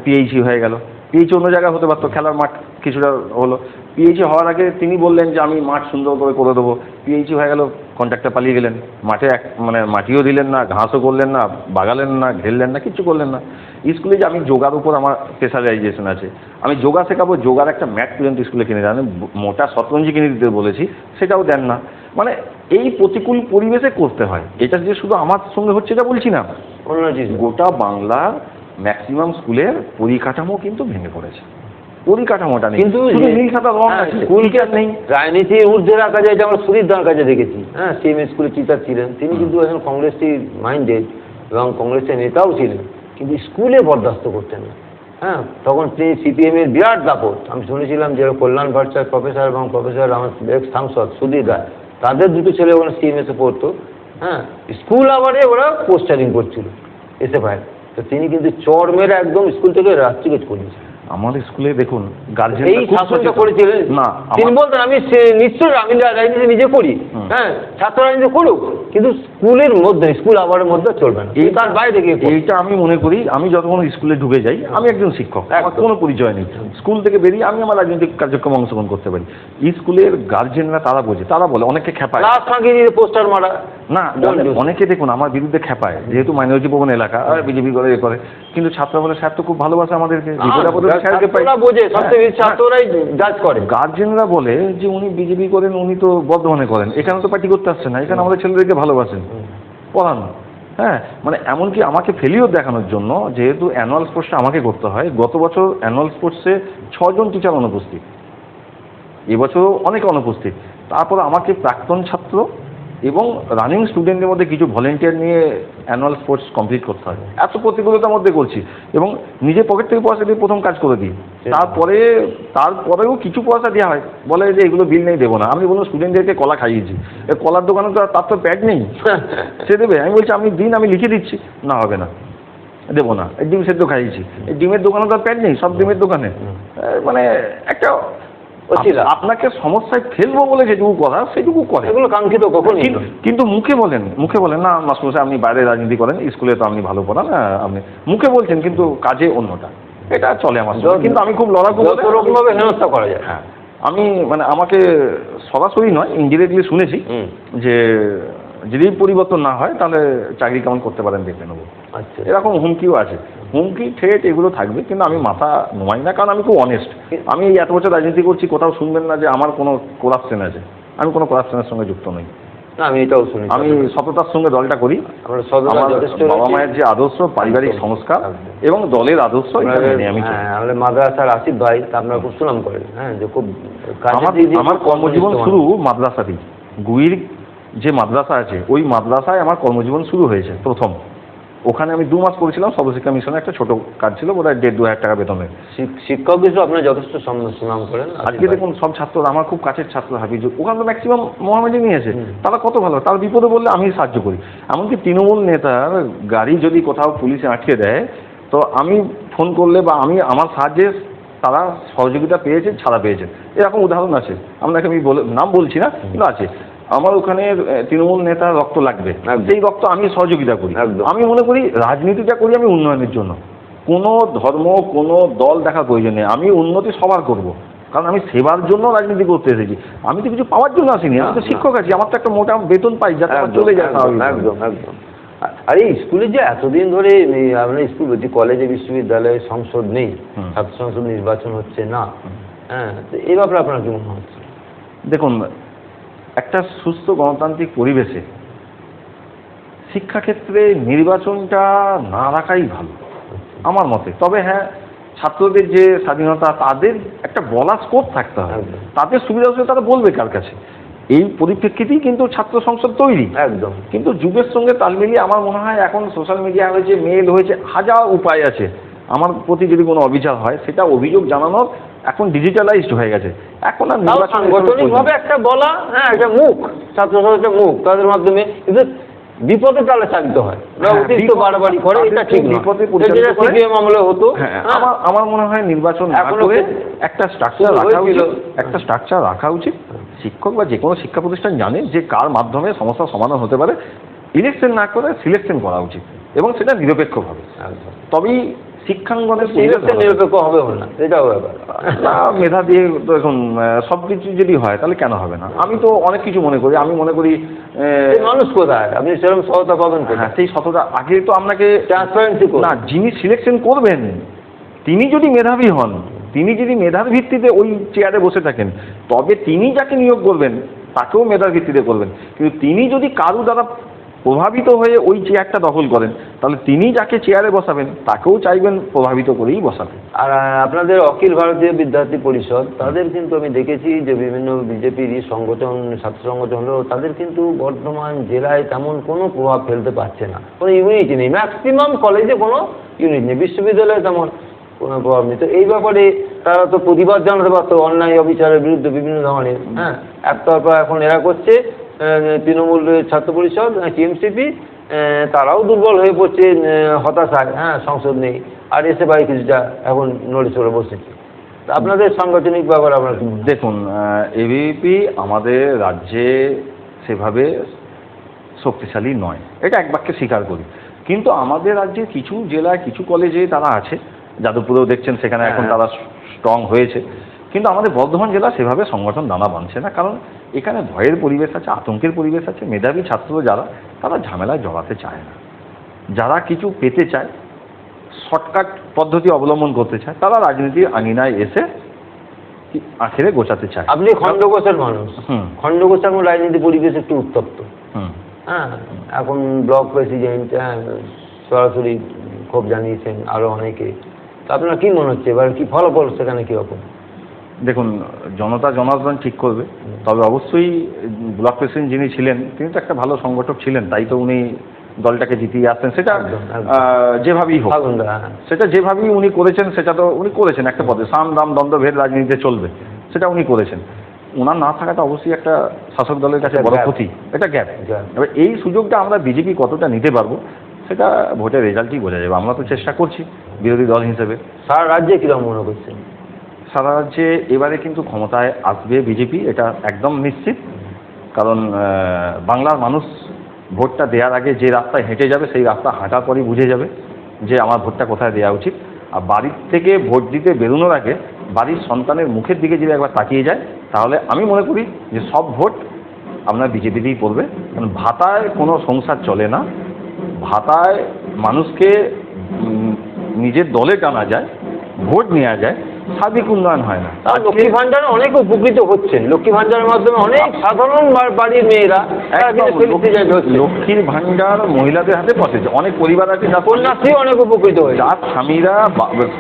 E: পিএইচি হয়ে গেল। পিএইচি অন্য জায়গায় হতে পারতো, খেলার মাঠ কিছুটা হলো। পিএইচি হওয়ার আগে তিনি বললেন যে আমি মাঠ সুন্দর করে দেবো, পিএইচি হয়ে গেল, কন্ট্রাক্টর পালিয়ে গেলেন, মাঠে মানে মাটিও দিলেন না, ঘাসও করলেন না, বাগালেন না, ঘেরলেন না, কিচ্ছু করলেন না। স্কুলে যে আমি যোগার উপর আমার স্পেশালাইজেশন আছে, আমি যোগা শেখাবো, যোগার একটা ম্যাট পর্যন্ত স্কুলে কিনে দেন, মোটা শতরঞ্জি কিনে দিতে বলেছি, সেটাও দেন না। মানে এই প্রতিকূল পরিবেশে করতে হয়। এটা যে শুধু আমার সঙ্গে হচ্ছে এটা বলছি না, গোটা বাংলার ম্যাক্সিমাম স্কুলের পরিকাঠামো কিন্তু ভেঙে পড়েছে। পরিকাঠামোটা নেই,
D: কিন্তু
E: নীল খাতা রং আছে,
D: স্কুলকে নেই। রাজনীতি ঊর্ধ্বে রাখা যায়, যেমন সুদীপদার কাছে দেখেছি, হ্যাঁ সিএম স্কুলের টিচার ছিলেন তিনি, কিন্তু এখন কংগ্রেসটি মাইন্ডেড এবং কংগ্রেসের নেতাও ছিলেন, কিন্তু স্কুলে বরদাস্ত করতেন না। হ্যাঁ, তখন তিনি সিপিএমের বিরাট দাপট। আমি শুনেছিলাম যে কল্যাণ ভট্টাচার্য প্রফেসর এবং প্রফেসর আমার সাংসদ সুধীর রায়, তাদের দুটো ছেলে ওখানে সিএমএসে পড়তো। হ্যাঁ, স্কুল আবারে ওরা পোস্টারিং করছিল এসে ভাই। তো তিনি কিন্তু চর মেরে একদম স্কুল থেকে রাস্টিকেট করিয়েছেন।
E: আমার স্কুলে দেখুন গার্জেন
D: এই শাসনটা করেছিলেন
E: না,
D: তিনি বলতেন আমি নিশ্চয়ই আমি রাজনীতি নিজে করি, হ্যাঁ ছাত্র রাজনীতি করুক, কিন্তু স্কুলের মধ্যে, স্কুল আবারের মধ্যে চলবে না, তার বাইরে গিয়ে।
E: এইটা আমি মনে করি, আমি যতক্ষণ স্কুলে ঢুকে যাই, আমি একজন শিক্ষক, আমার কোনো পরিচয় নেই। স্কুল থেকে বেরিয়ে আমি আমার রাজনৈতিক কার্যক্রমে অংশগ্রহণ করতে পারি। স্কুলের গার্জেনরা তারা বোঝে, তারা বলে, অনেকে খেপায়
D: পোস্টার মারা
E: না, অনেকে দেখুন আমার বিরুদ্ধে খেপায়, যেহেতু মাইনরিটি ভবন এলাকা, বিজেপি করে করে, কিন্তু ছাত্র বলে স্যার তো খুব ভালোবাসে আমাদেরকে, গার্জেনরা বলে যে উনি বিজেপি করেন, উনি তো বর্ধমানে করেন, এখানে তো পার্টি করতে আসছে না, এখানে আমাদের ছেলেদেরকে ভালোবাসেন, পড়ান। হ্যাঁ, মানে এমনকি আমাকে ফেলিও দেখানোর জন্য, যেহেতু অ্যানুয়াল স্পোর্টসটা আমাকে করতে হয়, গত বছর অ্যানুয়াল স্পোর্টসে 6 জন টিচার অনুপস্থিত, এবছর অনেকে অনুপস্থিত। তারপর আমাকে প্রাক্তন ছাত্র এবং রানিং স্টুডেন্টদের মধ্যে কিছু ভলেন্টিয়ার নিয়ে অ্যানুয়াল স্পোর্টস কমপ্লিট করতে হয়। এত প্রতিকূলতার মধ্যে করছি এবং নিজের পকেট থেকে পয়সা দিয়ে প্রথম কাজ করে দিই। তারপরেও কিছু পয়সা দেওয়া হয়, বলে যে এগুলো বিল নেই, দেবো না। আমি বললাম স্টুডেন্টদেরকে কলা খাইয়েছি, কলার দোকানে তো তার তো প্যাড নেই, সে দেবে? আমি বলছি আমি দিন, আমি লিখে দিচ্ছি, না হবে না, দেবো না। ডিম সেদ্ধ খাইয়েছি, এই ডিমের দোকানে তো প্যাড নেই, সব ডিমের দোকানে। মানে একটা আপনাকে সমস্যায় ফেলবো বলে যেটুকু কথা সেটুকু করে, এগুলো কাঙ্ক্ষিত কখন। কিন্তু মুখে বলেন না মাস্টারমশাই আপনি বাইরে রাজনীতি করেন, স্কুলে তো আপনি ভালো পড়ান, আপনি মুখে বলছেন কিন্তু কাজে অন্যটা। এটা চলে আমার সঙ্গে, কিন্তু আমি খুব লড়াকু রকমভাবে হেনস্থা করা যায়। হ্যাঁ, আমি মানে আমাকে সরাসরি নয়, ইনডিরেক্টলি শুনেছি যে যদি পরিবর্তন না হয় তাহলে চাকরি কেমন করতে পারেন দেখে নেবো। আচ্ছা, এরকম হুমকিও আছে, হুমকি থ্রেট এগুলো থাকবে, কিন্তু আমি মাথা নোয়াই না, কারণ আমি খুব অনেস্ট। আমি এই এত বছর রাজনীতি করছি, কোথাও শুনবেন না যে আমার কোনো করাপশন আছে, আমি কোনো করাপশনের সঙ্গে যুক্ত নই। আমি এটাও শুনি, আমি সততার সঙ্গে দলটা করি। আমার বাবা মায়ের যে আদর্শ, পারিবারিক সংস্কার এবং দলের আদর্শ, আমি মাদ্রাসার আসিফ ভাই আপনারা খুব সুনাম করেন। হ্যাঁ, যে খুব আমার কর্মজীবন শুরু মাদ্রাসাতেই। গুইর যে মাদ্রাসা আছে ওই মাদ্রাসায় আমার কর্মজীবন শুরু হয়েছে প্রথম। ওখানে আমি 2 মাস করেছিলাম সর্বশিক্ষা মিশনে, একটা ছোট কাজ ছিল, বোধহয় 1,500-2,000 টাকা বেতনে।
D: শিক্ষক হিসেবে আপনারা যথেষ্ট সুনাম করেন।
E: আজকে দেখুন সব ছাত্ররা, আমার খুব কাছের ছাত্র হাফিজুর, ওখানে তো ম্যাক্সিমাম মোহামেডানই নিয়ে আসে, তারা কত ভালো, তার বিপদে বললে আমি সাহায্য করি। এমনকি তৃণমূল নেতার গাড়ি যদি কোথাও পুলিশে আটকে দেয়, তো আমি ফোন করলে বা আমি আমার সাহায্যে তারা সহযোগিতা পেয়েছে, ছাড়া পেয়েছে, এরকম উদাহরণ আছে। আপনাকে আমি নাম বলছি না, কিন্তু আছে। আমার ওখানে তৃণমূল নেতার রক্ত লাগবে, সেই রক্ত আমি সহযোগিতা করি। আমি মনে করি রাজনীতিটা করি আমি উন্নয়নের জন্য, কোনো ধর্ম কোনো দল দেখার প্রয়োজন নেই। আমি উন্নতি সবার করব, কারণ আমি সেবার জন্য রাজনীতি করতে এসেছি। আমি তো কিছু পাওয়ার জন্য আসিনি, আমি তো শিক্ষক আছি, আমার তো একটা মোটা বেতন পাই যাতে আমার চলে যায়।
D: একদম একদম। আর এই স্কুলে যে এতদিন ধরে আপনার স্কুল বলছি, কলেজে বিশ্ববিদ্যালয়ে সংসদ নেই, ছাত্র সংসদ নির্বাচন হচ্ছে না, হ্যাঁ, তো এই ব্যাপারে আপনার কি মনে হচ্ছে?
E: দেখুন, একটা সুস্থ গণতান্ত্রিক পরিবেশে শিক্ষাক্ষেত্রে নির্বাচনটা না রাখাই ভালো আমার মতে। তবে হ্যাঁ, ছাত্রদের যে স্বাধীনতা, তাদের একটা বলার স্কোপ থাকতে হয়, তাদের সুবিধা হচ্ছে তারা বলবে কার কাছে। এই পরিপ্রেক্ষিতেই কিন্তু ছাত্র সংসদ তৈরি।
D: একদম।
E: কিন্তু যুগের সঙ্গে তাল মিলিয়ে আমার মনে হয় এখন সোশ্যাল মিডিয়া হয়েছে, মেল হয়েছে, হাজার উপায় আছে। আমার প্রতি যদি কোনো অভিযোগ হয়, সেটা অভিযোগ জানানোর এখন ডিজিটালাইজড হয়ে গেছে। এখন আর
D: সাংগঠনিকভাবে একটা বলা, হ্যাঁ, একটা মুখ, ছাত্র সংসদের মুখ, তাদের মাধ্যমে কিন্তু বিপদে তাহলে চালিত হয়, অতিরিক্ত বাড়াবাড়ি করে, এটা ঠিক বিপদে সিপিএম আমলে হতো।
E: আমার মনে হয় নির্বাচন করে একটা স্ট্রাকচার রাখা উচিত, একটা স্ট্রাকচার রাখা উচিত। শিক্ষক বা যে কোনো শিক্ষা প্রতিষ্ঠান জানে যে কার মাধ্যমে সমস্যার সমাধান হতে পারে, ইলেকশন না করে সিলেকশন করা উচিত, এবং সেটা নিরপেক্ষভাবে। তবেই শিক্ষাঙ্গনের
D: নিরপেক্ষ হবে না, এটাও ব্যাপার
E: না। মেধা দিয়ে দেখুন সব কিছু যদি হয় তাহলে কেন হবে না? আমি তো অনেক কিছু মনে করি। আমি মনে করি
D: মানুষ কোথায়, আপনি সেরকম সততা পাবেন?
E: হ্যাঁ, সেই সততা আগে তো আপনাকে
D: ট্রান্সপারেন্সি
E: না, যিনি সিলেকশন করবেন তিনি যদি মেধাবী হন, তিনি যদি মেধার ভিত্তিতে ওই চেয়ারে বসে থাকেন, তবে তিনি যাকে নিয়োগ করবেন তাকেও মেধার ভিত্তিতে করবেন। কিন্তু তিনি যদি কারো দ্বারা প্রভাবিত হয়ে ওই চেয়ারটা দখল করেন, তাহলে তিনি যাকে চেয়ারে বসাবেন তাকেও চাইবেন প্রভাবিত করেই বসাবেন।
D: আর আপনাদের অখিল ভারতীয় বিদ্যার্থী পরিষদ, তাদের কিন্তু আমি দেখেছি যে বিভিন্ন বিজেপির সংগঠন, ছাত্র সংগঠন হলেও তাদের কিন্তু বর্ধমান জেলায় তেমন কোনো প্রভাব ফেলতে পারছে না, কোনো ইউনিটি নেই। ম্যাক্সিমাম কলেজে কোনো ইউনিট নেই, বিশ্ববিদ্যালয়ে তেমন কোনো প্রভাব নেই। তো এই ব্যাপারে তারা তো প্রতিবাদ জানাতে পারতো অন্যায় অবিচারের বিরুদ্ধে বিভিন্ন ধরনের। হ্যাঁ, একতরফা এখন এরা করছে, তৃণমূল ছাত্র পরিষদ, টিএমসিপি, তারাও দুর্বল হয়ে পড়ছে হতাশায়। হ্যাঁ, সংসদ নেই, আর এসে বাড়ি কিছুটা এখন নড়ে চড়ে বসেছে। আপনাদের সাংগঠনিক ব্যাপার আপনার কি?
E: দেখুন, এবিপি আমাদের রাজ্যে সেভাবে শক্তিশালী নয়, এটা এক বাক্যে স্বীকার করি। কিন্তু আমাদের রাজ্যে কিছু জেলায় কিছু কলেজে তারা আছে, যাদবপুরেও দেখছেন সেখানে এখন তারা স্ট্রং হয়েছে। কিন্তু আমাদের বর্ধমান জেলা সেভাবে সংগঠন দানা বাঁধছে না, কারণ এখানে ভয়ের পরিবেশ আছে, আতঙ্কের পরিবেশ আছে। মেধাবী ছাত্র যারা, তারা ঝামেলায় জড়াতে চায় না। যারা কিছু পেতে চায়, শর্টকাট পদ্ধতি অবলম্বন করতে চায়, তারা রাজনীতির আঙিনায় এসে আখেরে গোছাতে চায়।
D: আপনি খণ্ডঘোষের মানুষ, খণ্ডঘোষ এখন রাজনীতি পরিবেশ একটু উত্তপ্ত। হ্যাঁ, এখন ব্লক প্রেসিডেন্ট সরাসরি ক্ষোভ জানিয়েছেন, আরো অনেকে। আপনার কি মনে হচ্ছে এবার কি ফলাফল সেখানে কিরকম?
E: দেখুন, জনতা জনার্দন ঠিক করবে। তবে অবশ্যই ব্লক প্রেসিডেন্ট যিনি ছিলেন তিনি তো একটা ভালো সংগঠক ছিলেন, তাই তো উনি দলটাকে জিতিয়ে আসতেন। সেটা যেভাবেই হোক, সেটা যেভাবেই উনি করেছেন, সেটা তো উনি করেছেন একটা পদে, সাম দাম দ্বন্দ্বভেদ রাজনীতিতে চলবে, সেটা উনি করেছেন। ওনার না থাকাটা অবশ্যই একটা শাসক দলের কাছে বড় ক্ষতি, এটা গ্যাপ। এবার এই সুযোগটা আমরা বিজেপি কতটা নিতে পারবো সেটা ভোটের রেজাল্টই বোঝা যাবে। আমরা তো চেষ্টা করছি বিরোধী দল হিসেবে।
D: সারা রাজ্যে কিরকম মনে করছেন?
E: সারা রাজ্যে এবারে কিন্তু ক্ষমতায় আসবে বিজেপি, এটা একদম নিশ্চিত। কারণ বাংলার মানুষ ভোটটা দেওয়ার আগে যে রাস্তায় হেঁটে যাবে, সেই রাস্তা হাঁটার পরই বুঝে যাবে যে আমার ভোটটা কোথায় দেওয়া উচিত। আর বাড়ির থেকে ভোট দিতে বেরোনোর আগে বাড়ির সন্তানের মুখের দিকে যদি একবার তাকিয়ে যায়, তাহলে আমি মনে করি যে সব ভোট আপনার বিজেপিতেই পড়বে। কারণ ভাতায় কোনো সংসার চলে না, ভাতায় মানুষকে নিজের দলে টানা যায়, ভোট নেওয়া যায়, সার্বিক উন্নয়ন হয় না।
D: আর লক্ষ্মী ভান্ডারে অনেক উপকৃত হচ্ছেন, লক্ষ্মী ভান্ডারের মাধ্যমে অনেক সাধারণ বাড়ির মেয়েরা তারা
E: একদম
D: বেনিফিট হচ্ছে।
E: লক্ষ্মীর ভান্ডার মহিলাদের হাতে পৌঁছে, অনেক পরিবার আছে যার
D: কন্যাশ্রী অনেক উপকৃত হয়েছে।
E: যার স্বামীরা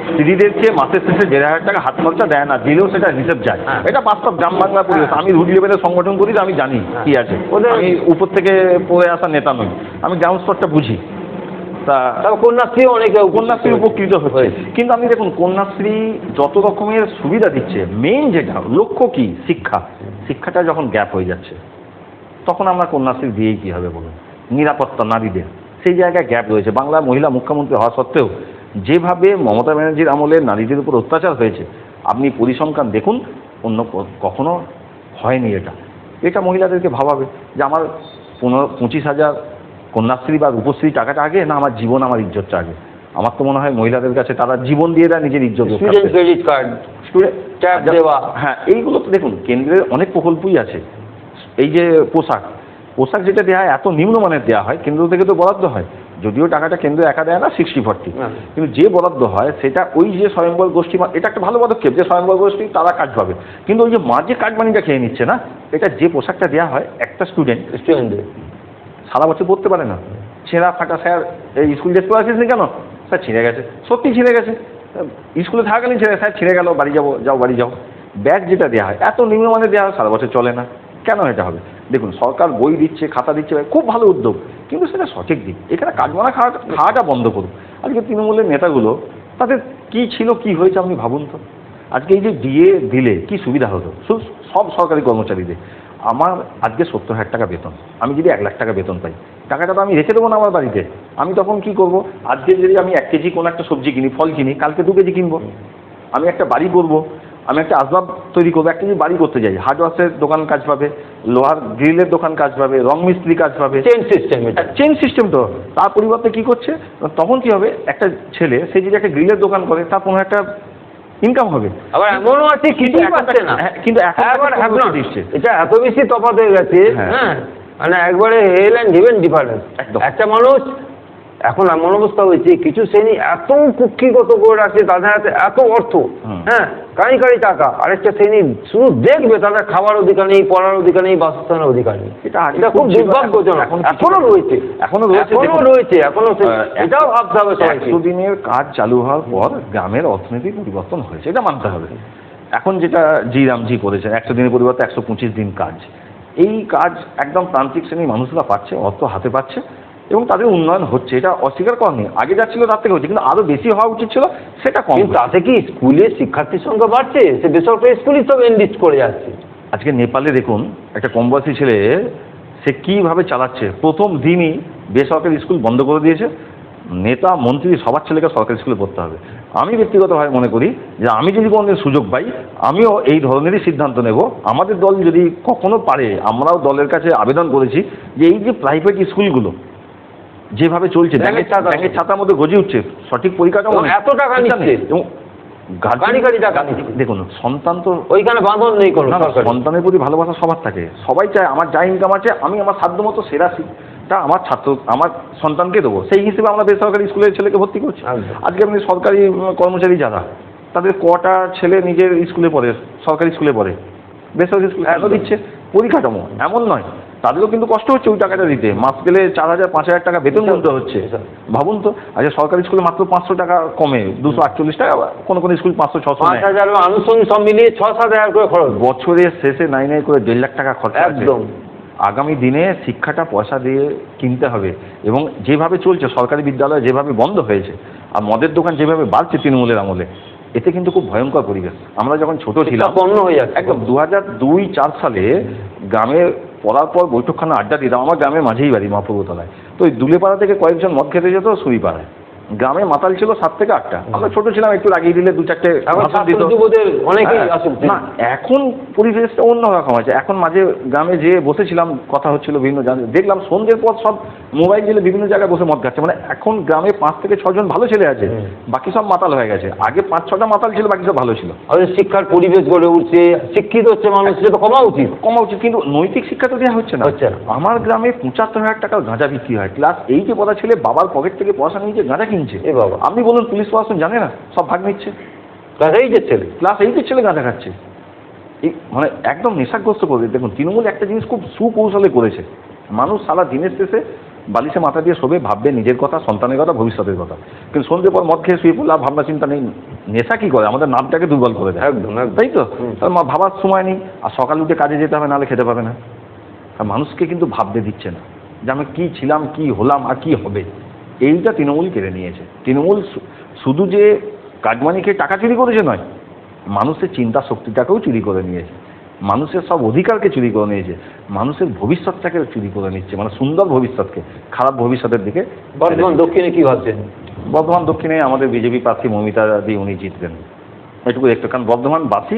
E: স্ত্রীদেরকে মাসের শেষে 1,500 টাকা হাত খরচা দেয় না, দিলেও সেটা হিসেব যায়। এটা বাস্তব গ্রাম বাংলা পরিবেশ। আমি রুট লেভেলের সংগঠন করি, আমি জানি কি আছে। আমি উপর থেকে পড়ে আসা নেতা নই, আমি গ্রাউন্ড স্তরটা বুঝি। তা
D: কন্যাশ্রী অনেকে
E: কন্যাশ্রী উপকৃত হচ্ছে। কিন্তু আপনি দেখুন কন্যাশ্রী যত রকমের সুবিধা দিচ্ছে, মেইন যেটা লক্ষ্য কি, শিক্ষাটা যখন গ্যাপ হয়ে যাচ্ছে তখন আমরা কন্যাশ্রী দিয়েই কী হবে বলুন? নিরাপত্তা নারীদের সেই জায়গায় গ্যাপ রয়েছে। বাংলার মহিলা মুখ্যমন্ত্রী হওয়া সত্ত্বেও যেভাবে মমতা ব্যানার্জির আমলে নারীদের উপর অত্যাচার হয়েছে, আপনি পরিসংখ্যান দেখুন, অন্য কখনো হয়নি। এটা মহিলাদেরকে ভাবাবে যে আমার 25,000 কন্যাশ্রী বা রূপশ্রী টাকাটা আগে, না আমার জীবন আমার ইজ্জতটা আগে। আমার তো মনে হয় মহিলাদের কাছে তারা জীবন দিয়ে দেয় নিজের ইজ্জত।
D: Student credit card, student tab দেওয়া,
E: হ্যাঁ এইগুলো তো দেখুন কেন্দ্রের অনেক প্রকল্পই আছে। এই যে পোশাক যেটা দেওয়া হয় এত নিম্নমানের দেওয়া হয়, কেন্দ্র থেকে তো বরাদ্দ হয়, যদিও টাকাটা কেন্দ্র একা দেয় না 60-40, কিন্তু যে বরাদ্দ হয় সেটা ওই যে স্বয়ংবর গোষ্ঠী, এটা একটা ভালো পদক্ষেপ যে স্বয়ংবর গোষ্ঠী তারা কাজ পাবে। কিন্তু ওই যে মাঝে কাজ মানিটা খেয়ে নিচ্ছে না, এটা যে পোশাকটা দেওয়া হয় একটা স্টুডেন্টদের সারা বছর পড়তে পারে না, ছেঁড়া ফাটা। স্যার এই স্কুল ড্রেস পরে আসিস নি কেন? স্যার ছিঁড়ে গেছে, সত্যি ছিঁড়ে গেছে, স্কুলে থাকাকালীন ছেড়ে, স্যার ছিঁড়ে গেল, বাড়ি যাও। ব্যাগ যেটা দেওয়া হয় এত নিম্নমানের দেওয়া হয়, সারা বছর চলে না, কেন এটা হবে? দেখুন সরকার বই দিচ্ছে, খাতা দিচ্ছে, খুব ভালো উদ্যোগ, কিন্তু সেটা সঠিক দিক। এখানে কাজমানা খাওয়াটা বন্ধ করুন। আজকে তৃণমূলের নেতাগুলো তাদের কি ছিল, কি হয়েছে আপনি ভাবুন তো। আজকে এই যে দিলে কি সুবিধা হতো সব সরকারি কর্মচারীদের। আমার আজকে 70,000 টাকা বেতন, আমি যদি 1 লাখ টাকা বেতন পাই, টাকাটা তো আমি রেখে দেবো না আমার বাড়িতে। আমি তখন কি করব? আজকে যদি আমি 1 কেজি কোনো একটা সবজি কিনি, ফল কিনি, কালকে 2 কেজি কিনবো। আমি একটা বাড়ি করব, আমি একটা আসবাব তৈরি করবো, একটা যদি বাড়ি করতে যাই, হার্ডওয়ার্সের দোকান কাজ পাবে, লোহার গ্রিলের দোকান কাজ পাবে, রং মিস্ত্রি কাজ পাবে। চেন সিস্টেম তো। তার পরিবর্তে কি করছে, তখন কি হবে, একটা ছেলে সে যদি একটা গ্রিলের দোকান করে তার কোনো একটা ইনকাম হবে। আবার এমনও আছে কিছুই পাচ্ছে না, কিন্তু এখন দিচ্ছে।
D: এটা এত বেশি তফাৎ হয়ে গেছে, হ্যাঁ, মানে একবারে হেল অ্যান্ড হেভেন ডিফারেন্স। একটা মানুষ এখন এমন অবস্থা হয়েছে, কিছু শ্রেণী এত কুক্ষিগত করে রাখছে, তাদের হাতে এত অর্থ, হ্যাঁ, কারি টাকা, আরেকটা শ্রেণী শুধু দেখবে তাদের খাবার অধিকার নেই, পড়ার অধিকার নেই, বাসস্থানের অধিকার নেই। এটা খুব দুর্ভাগ্যজনক। এখনো রয়েছে। এটাও ভাবতে হবে।
E: 100 দিনের কাজ চালু হওয়ার পর গ্রামের অর্থনৈতিক পরিবর্তন হয়েছে, এটা মানতে হবে। এখন যেটা রামজি করেছে 100 দিনের পরিবর্তে 125 দিন কাজ, এই কাজ একদম প্রান্তিক শ্রেণীর মানুষরা পাচ্ছে, অর্থ হাতে পাচ্ছে এবং তাদের উন্নয়ন হচ্ছে, এটা অস্বীকার করেনি। আগে যা ছিল তার থেকে হচ্ছে, কিন্তু আরো বেশি হওয়া উচিত ছিল, সেটা কম।
D: তাতে কি স্কুলে শিক্ষার্থীর সংখ্যা বাড়ছে? সে বেসরকারি স্কুলই সব এনরিচ করে যাচ্ছে।
E: আজকে নেপালে দেখুন একটা কম বয়সী ছেলে সে কিভাবে চালাচ্ছে। প্রথম দিনই বেসরকারি স্কুল বন্ধ করে দিয়েছে। নেতা মন্ত্রী সবার ছেলেকে সরকারি স্কুলে পড়তে হবে। আমি ব্যক্তিগতভাবে মনে করি যে আমি যদি কোনোদিন সুযোগ পাই, আমিও এই ধরনেরই সিদ্ধান্ত নেব। আমাদের দল যদি কখনো পারে, আমরাও দলের কাছে আবেদন করেছি যে এই যে প্রাইভেট স্কুলগুলো যেভাবে চলছে, ব্যাঙের ছাতার মধ্যে গজে উঠছে, সঠিক পরিকাঠামো,
D: এত টাকা নিচ্ছে এবং
E: দেখুন সন্তান তো
D: ওইখানে বাঁধন নেই কোনো।
E: সন্তানের প্রতি ভালোবাসা সবার থাকে, সবাই চায় আমার যা ইনকাম আছে আমি আমার সাধ্যমতো সেরা শিক্ষা আমার সন্তানকে দেবো। সেই হিসেবে আমরা বেসরকারি স্কুলের ছেলেকে ভর্তি করছি। আজকে আপনি সরকারি কর্মচারী যারা, তাদের কটা ছেলে নিজের স্কুলে পড়ে, সরকারি স্কুলে পড়ে, বেসরকারি স্কুলে এত দিচ্ছে পরিকাঠামো এমন নয়, তাদেরও কিন্তু কষ্ট হচ্ছে ওই টাকাটা দিতে। মাস গেলে 4,000-5,000 টাকা বেতন গুনতে হচ্ছে। ভাবুন তো, আচ্ছা সরকারি স্কুলে মাত্র 500 টাকা কমে 248 টাকা, কোনো কোনো স্কুল 500-600,
D: আনুষঙ্গিক সব মিলিয়ে 6-7 হাজার করে খরচ।
E: বছরের শেষে নাই করে 1.5 লাখ টাকা খরচ।
D: একদম।
E: আগামী দিনে শিক্ষাটা পয়সা দিয়ে কিনতে হবে। এবং যেভাবে চলছে সরকারি বিদ্যালয় যেভাবে বন্ধ হয়েছে আর মদের দোকান যেভাবে বাড়ছে তৃণমূলের আমলে, এতে কিন্তু খুব ভয়ঙ্কর পরিবেশ। আমরা যখন ছোট ছিলাম একদম 2002-04 সালে গ্রামে পড়ার পর বৈঠকখানা আড্ডা দিতাম। আমার গ্রামের মাঝেই বাড়ি মহাপ্রভুতলায়। তো ওই দুলেপাড়া থেকে কয়েকজন মদ খেতে যেত সুরিপাড়ায়। গ্রামে মাতাল ছিল 7 থেকে 8টা। আমরা ছোট ছিলাম, একটু লাগিয়ে দিলে 2-4টে না। এখন পরিবেশটা অন্য রকম আছে। এখন মাঝে গ্রামে যে বসেছিলাম, কথা হচ্ছিল বিভিন্ন দেখলাম সন্ধ্যের পর সব মোবাইল দিলে বিভিন্ন জায়গায় বসে মদ খাচ্ছে। মানে এখন গ্রামে 5 থেকে 6 জন ভালো ছেলে আছে, বাকি সব মাতাল হয়ে গেছে। আগে 5-6টা মাতাল ছিল, বাকি সব ভালো ছিল।
D: শিক্ষার পরিবেশ গড়ে উঠছে, শিক্ষিত হচ্ছে মানুষ, সেটা কমা উচিত।
E: কিন্তু নৈতিক শিক্ষা তো দেওয়া হচ্ছে না। আমার গ্রামে 75,000 টাকার গাঁজা বিক্রি হয়। ক্লাস 8-এ পড়া ছেলে বাবার পকেট থেকে পয়সা নিয়ে যে গাঁজা কিনছে। আপনি বলুন পুলিশ প্রশাসন জানে না? সব ভাগ নিচ্ছে।
D: ক্লাস 8-এর ছেলে।
E: ক্লাস 8-এর ছেলে গাঁজা খাচ্ছে। এই মানে একদম নেশাগ্রস্ত করে। দেখুন তৃণমূল একটা জিনিস খুব সুকৌশলে করেছে, মানুষ সারা দিনের শেষে বালিশে মাথা দিয়ে শোবে, ভাববে নিজের কথা, সন্তানের কথা, ভবিষ্যতের কথা, কিন্তু সন্ধ্যে পর মদ খেয়ে শুয়ে পড়লে আর ভাবনা চিন্তা নেই। নেশা কি করে, আমাদের নামটাকে দুর্বল করে দেয়।
D: একদম একদম।
E: তাই তো, তার ভাবার সময় নেই, আর সকালে উঠে কাজে যেতে হবে, নাহলে খেতে পাবে না। আর মানুষকে কিন্তু ভাবতে দিচ্ছে না যে আমি কী ছিলাম, কি হলাম, আর কি হবে। এইটা তৃণমূল কেড়ে নিয়েছে। তৃণমূল শুধু যে কাটমানিকে টাকা চুরি করেছে নয়, মানুষের চিন্তা শক্তিটাকেও চুরি করে নিয়েছে, মানুষের সব অধিকারকে চুরি করে নিয়েছে, মানুষের ভবিষ্যৎটাকে চুরি করে নিচ্ছে, মানে সুন্দর ভবিষ্যৎকে খারাপ ভবিষ্যতের দিকে।
D: বর্ধমান দক্ষিণে কি ভাবছেন?
E: বর্ধমান দক্ষিণে আমাদের বিজেপি প্রার্থী মমিতা দি উনি জিতবেন, এটুকু দেখতে। কারণ বর্ধমানবাসী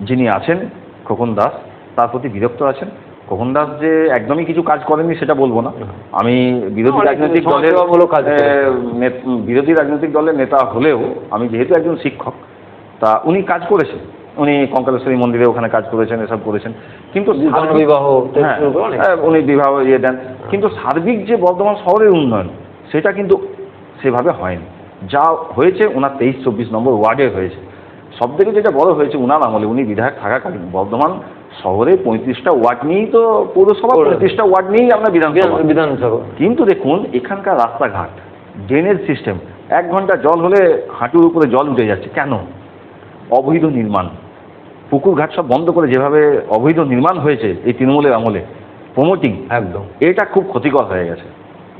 E: যিনি আছেন খোকন দাস, তার প্রতি বিরক্ত আছেন। খোকন দাস যে একদমই কিছু কাজ করেননি সেটা বলবো না, আমি বিরোধী রাজনৈতিক দলের নেতা হলেও আমি যেহেতু একজন শিক্ষক, তা উনি কাজ করেছেন, উনি কঙ্কালেশ্বরী মন্দিরে ওখানে কাজ করেছেন, এসব করেছেন, কিন্তু
D: বিবাহ
E: উনি বিবাহ ইয়ে দেন, কিন্তু সার্বিক যে বর্ধমান শহরের উন্নয়ন সেটা কিন্তু সেভাবে হয়নি। যা হয়েছে ওনার 23-24 নম্বর ওয়ার্ডে হয়েছে। সব থেকে যেটা বড় হয়েছে ওনার আমলে, উনি বিধায়ক থাকাকালীন বর্ধমান শহরে 35টা ওয়ার্ড নিয়েই তো পৌরসভা, 35টা ওয়ার্ড নিয়েই আমরা বিধানসভা। কিন্তু দেখুন এখানকার রাস্তাঘাট, ড্রেনেজ সিস্টেম, 1 ঘন্টা জল হলে হাঁটুর উপরে জল উঠে যাচ্ছে। কেন? অবৈধ নির্মাণ, পুকুর ঘাট সব বন্ধ করে যেভাবে অবৈধ নির্মাণ হয়েছে এই তৃণমূলের আমলে, প্রমোটিং,
D: একদম
E: এটা খুব ক্ষতিকর হয়ে গেছে।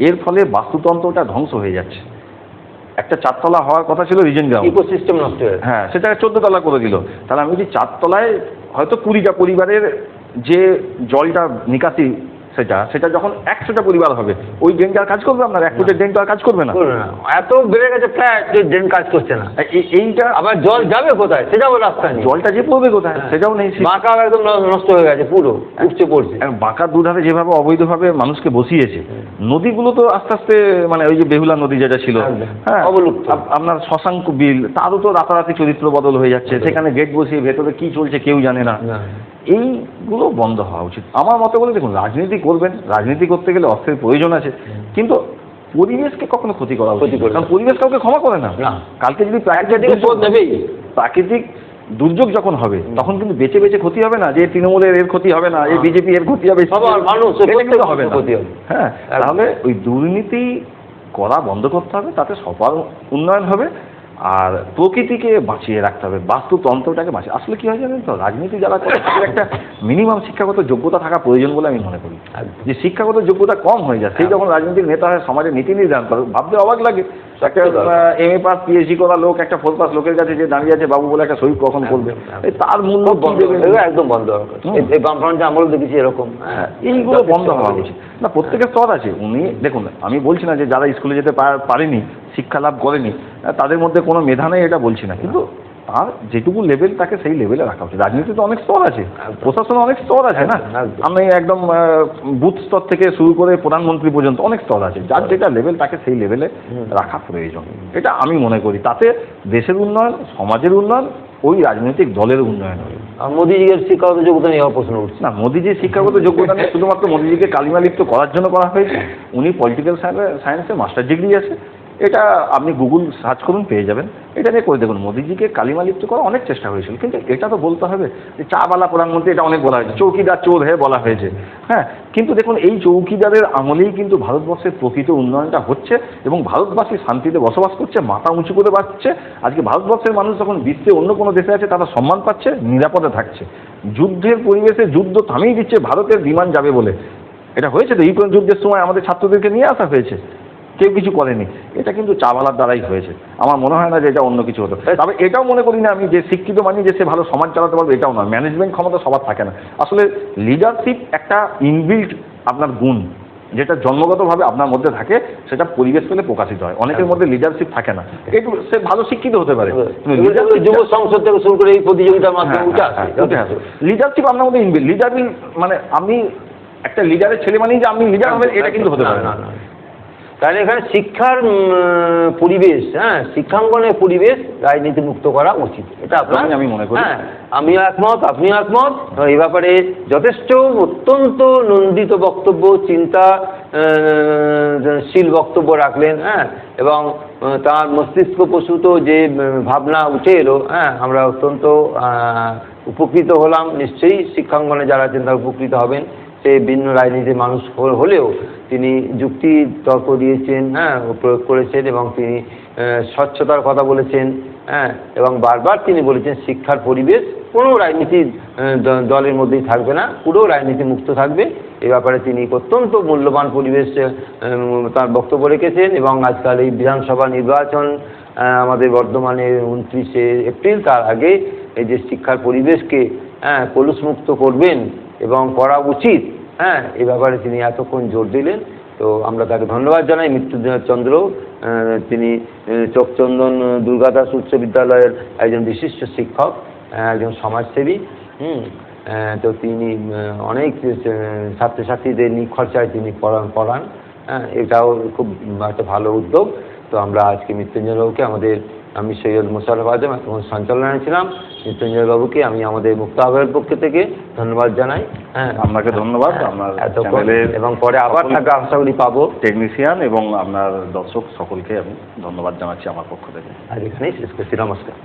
E: এর ফলে বাস্তুতন্ত্রটা ধ্বংস হয়ে যাচ্ছে। একটা 4 তলা হওয়ার কথা ছিল রিজেন্ট গ্রাউন্ড,
D: ইকোসিস্টেম নষ্ট হয়ে,
E: হ্যাঁ সেটাকে 14 তলা করে দিল। তাহলে আমি যদি 4 তলায় হয়তো 20টা পরিবারের যে জলটা নিকাশি সেটা যখন 100টা পরিবার হবে, ওই ড্রেনটা আর কাজ করবে? আপনার 1 ফুটের ড্রেনটা আর কাজ করবে না।
D: এত বেড়ে গেছে ফ্ল্যাট যে ড্রেন কাজ করছে না।
E: এইটা
D: আবার জল যাবে কোথায় সেটাও রাস্তা নেই,
E: জলটা যে পড়বে কোথায় সেটাও নেই।
D: বাঁকা একদম নষ্ট হয়ে গেছে, পুরো উপচে পড়ছে।
E: বাঁকা দুধারে যেভাবে অবৈধভাবে মানুষকে বসিয়েছে, নদীগুলো তো আস্তে আস্তে মানে ওই যে বেহুলা নদী যেটা ছিল, হ্যাঁ
D: অবলুপ্ত।
E: আপনার শশাঙ্ক বিল, তারও তো রাতারাতি চরিত্র বদল হয়ে যাচ্ছে, সেখানে গেট বসিয়ে ভেতরে কি চলছে কেউ জানে না। এইগুলো বন্ধ হওয়া উচিত আমার মতে। বলে দেখুন রাজনীতি করবেন, রাজনীতি করতে গেলে অর্থের প্রয়োজন আছে, কিন্তু পরিবেশকে কখনো ক্ষতি করা উচিত, কারণ পরিবেশ কাউকে ক্ষমা করে না। কালকে যদি প্রাকৃতিক দুর্যোগ যখন হবে তখন কিন্তু বেঁচে বেঁচে ক্ষতি হবে না, যে তৃণমূলের এর ক্ষতি হবে না, এই বিজেপি এর ক্ষতি হবে, হবে না। হ্যাঁ, তাহলে ওই দুর্নীতি করা বন্ধ করতে হবে, তাতে সবার উন্নয়ন হবে, আর প্রকৃতিকে বাঁচিয়ে রাখতে হবে, বাস্তুতন্ত্রটাকে বাঁচিয়ে। আসলে কি হয় জানেন তো, রাজনীতি যারা করে তাদের একটা মিনিমাম শিক্ষাগত যোগ্যতা থাকা প্রয়োজন বলে আমি মনে করি। যে শিক্ষাগত যোগ্যতা কম হয়ে যায়, সেই যখন রাজনীতির নেতা হয়, সমাজের নীতি নির্ধারণ করে, ভাবতে অবাক লাগে একটা MA পাস PhD করা লোক একটা 4 পাস লোকের কাছে যে দাঁড়িয়ে আছে বাবু বলে একটা সই কখন করবে, তার মূল্য
D: একদম বন্ধ দরকার। বামফ্রন্টে আমল দেখেছি এরকম,
E: এইগুলো বন্ধ হওয়া উচিত না। প্রত্যেকের স্তর আছে। উনি দেখুন, আমি বলছি না যে যারা স্কুলে যেতে পারেনি, শিক্ষা লাভ করেনি, তাদের মধ্যে কোনো মেধা নেই এটা বলছি না, কিন্তু তার যেটুকু লেভেল তাকে সেই লেভেলে রাখা উচিত। রাজনীতিতে অনেক স্তর আছে, প্রশাসনে অনেক স্তর আছে না, আমি একদম বুথ স্তর থেকে শুরু করে প্রধানমন্ত্রী পর্যন্ত অনেক স্তর আছে, যার যেটা লেভেল তাকে সেই লেভেলে রাখা প্রয়োজন, এটা আমি মনে করি। তাতে দেশের উন্নয়ন, সমাজের উন্নয়ন, ওই রাজনৈতিক দলের উন্নয়ন হবে।
D: মোদিজির শিক্ষাগত যোগ্যতা নিয়ে প্রশ্ন উঠছে
E: না, মোদিজির শিক্ষাগত যোগ্যতা নিয়ে শুধুমাত্র মোদিজিকে কালিমালিপ্ত করার জন্য করা হয়েছে। উনি পলিটিক্যাল সায়েন্সে মাস্টার ডিগ্রি আছে, এটা আপনি গুগল সার্চ করুন পেয়ে যাবেন, এটা নিয়ে করে দেখুন। মোদিজিকে কালিমালিপ্ত করা অনেক চেষ্টা হয়েছিল, কিন্তু এটা তো বলতে হবে যে চাওয়ালা প্রধানমন্ত্রী, এটা অনেক বলা হয়েছে, চৌকিদার চোর হয়ে বলা হয়েছে, হ্যাঁ, কিন্তু দেখুন এই চৌকিদারের আমলেই কিন্তু ভারতবর্ষের প্রকৃত উন্নয়নটা হচ্ছে, এবং ভারতবাসী শান্তিতে বসবাস করছে, মাথা উঁচু করে বাঁচছে। আজকে ভারতবর্ষের মানুষ যখন বিশ্বে অন্য কোনো দেশে আছে তারা সম্মান পাচ্ছে, নিরাপদে থাকছে। যুদ্ধের পরিবেশে যুদ্ধ থামিয়ে দিচ্ছে ভারতের বিমান যাবে বলে, এটা হয়েছে তো ইউক্রেন যুদ্ধের সময় আমাদের ছাত্রদেরকে নিয়ে আসা হয়েছে, কেউ কিছু করেনি, এটা কিন্তু চাওয়ালার দ্বারাই হয়েছে। আমার মনে হয় না যে এটা অন্য কিছু হতো। তবে এটাও মনে করি না আমি যে শিক্ষিত মানি যে সে ভালো সমাজ চালাতে পারবে, এটাও নয়। ম্যানেজমেন্ট ক্ষমতা সবার থাকে না। আসলে লিডারশিপ একটা ইনবিল্ট আপনার গুণ, যেটা জন্মগতভাবে আপনার মধ্যে থাকে, সেটা পরিবেশ পেলে প্রকাশিত হয়। অনেকের মধ্যে লিডারশিপ থাকে না, একটু সে ভালো শিক্ষিত হতে পারে,
D: যুব সংসদ থেকে শুরু করে এই প্রতিযোগিতার মাধ্যমে
E: লিডারশিপ আপনার মধ্যে ইনবিল্ট। লিডার মানে আপনি একটা লিডারের ছেলে মানেই যে আপনি লিডার হবেন, এটা কিন্তু হতে পারে না।
D: তাহলে এখানে শিক্ষার পরিবেশ, হ্যাঁ, শিক্ষাঙ্গনের পরিবেশ রাজনীতি মুক্ত করা উচিত, এটা আপনার
E: আমি মনে করি।
D: হ্যাঁ, আমিও একমত, আপনিও একমত। এই ব্যাপারে যথেষ্ট অত্যন্ত নন্দিত বক্তব্য, চিন্তা শীল বক্তব্য রাখলেন, হ্যাঁ, এবং তার মস্তিষ্ক প্রসূত যে ভাবনা উঠে এলো, হ্যাঁ, আমরা অত্যন্ত উপকৃত হলাম। নিশ্চয়ই শিক্ষাঙ্গনে যারা আছেন তারা উপকৃত হবেন। সে ভিন্ন রাজনীতির মানুষ হলেও তিনি যুক্তি তর্ক দিয়েছেন, হ্যাঁ, প্রয়োগ করেছেন, এবং তিনি স্বচ্ছতার কথা বলেছেন, হ্যাঁ, এবং বারবার তিনি বলেছেন শিক্ষার পরিবেশ কোনো রাজনীতির দলের মধ্যেই থাকবে না, পুরো রাজনীতি মুক্ত থাকবে। এ ব্যাপারে তিনি অত্যন্ত মূল্যবান পরিবেশ তার বক্তব্য রেখেছেন। এবং আজকাল এই বিধানসভা নির্বাচন আমাদের বর্ধমানে 29শে এপ্রিল, তার আগে এই যে শিক্ষার পরিবেশকে কলুষমুক্ত করবেন এবং করা উচিত, হ্যাঁ, এই ব্যাপারে তিনি এতক্ষণ জোর দিলেন। তো আমরা তাকে ধন্যবাদ জানাই। মৃত্যুঞ্জয় চন্দ্র, তিনি চোখচন্দন দুর্গাদাস উচ্চ বিদ্যালয়ের একজন বিশিষ্ট শিক্ষক, একজন সমাজসেবী। তো তিনি অনেক ছাত্রছাত্রীদের নিখরচায় তিনি পড়ান। হ্যাঁ, এটাও খুব একটা ভালো উদ্যোগ। তো আমরা আজকে মৃত্যুঞ্জয় বাবুকে, আমি সৈয়দ মোশাররফ আজম সঞ্চালনায় ছিলাম, মৃত্যুঞ্জয় বাবুকে আমি আমাদের মুক্ত আবহের পক্ষ থেকে ধন্যবাদ জানাই। হ্যাঁ,
E: আপনাকে ধন্যবাদ। আপনার
D: চ্যানেলের এবং পরে আবার থাকা আশা করি পাবো
E: টেকনিশিয়ান এবং আপনার দর্শক সকলকে আমি ধন্যবাদ জানাচ্ছি আমার পক্ষ থেকে।
D: আজ এখানেই শেষ করছি। নমস্কার।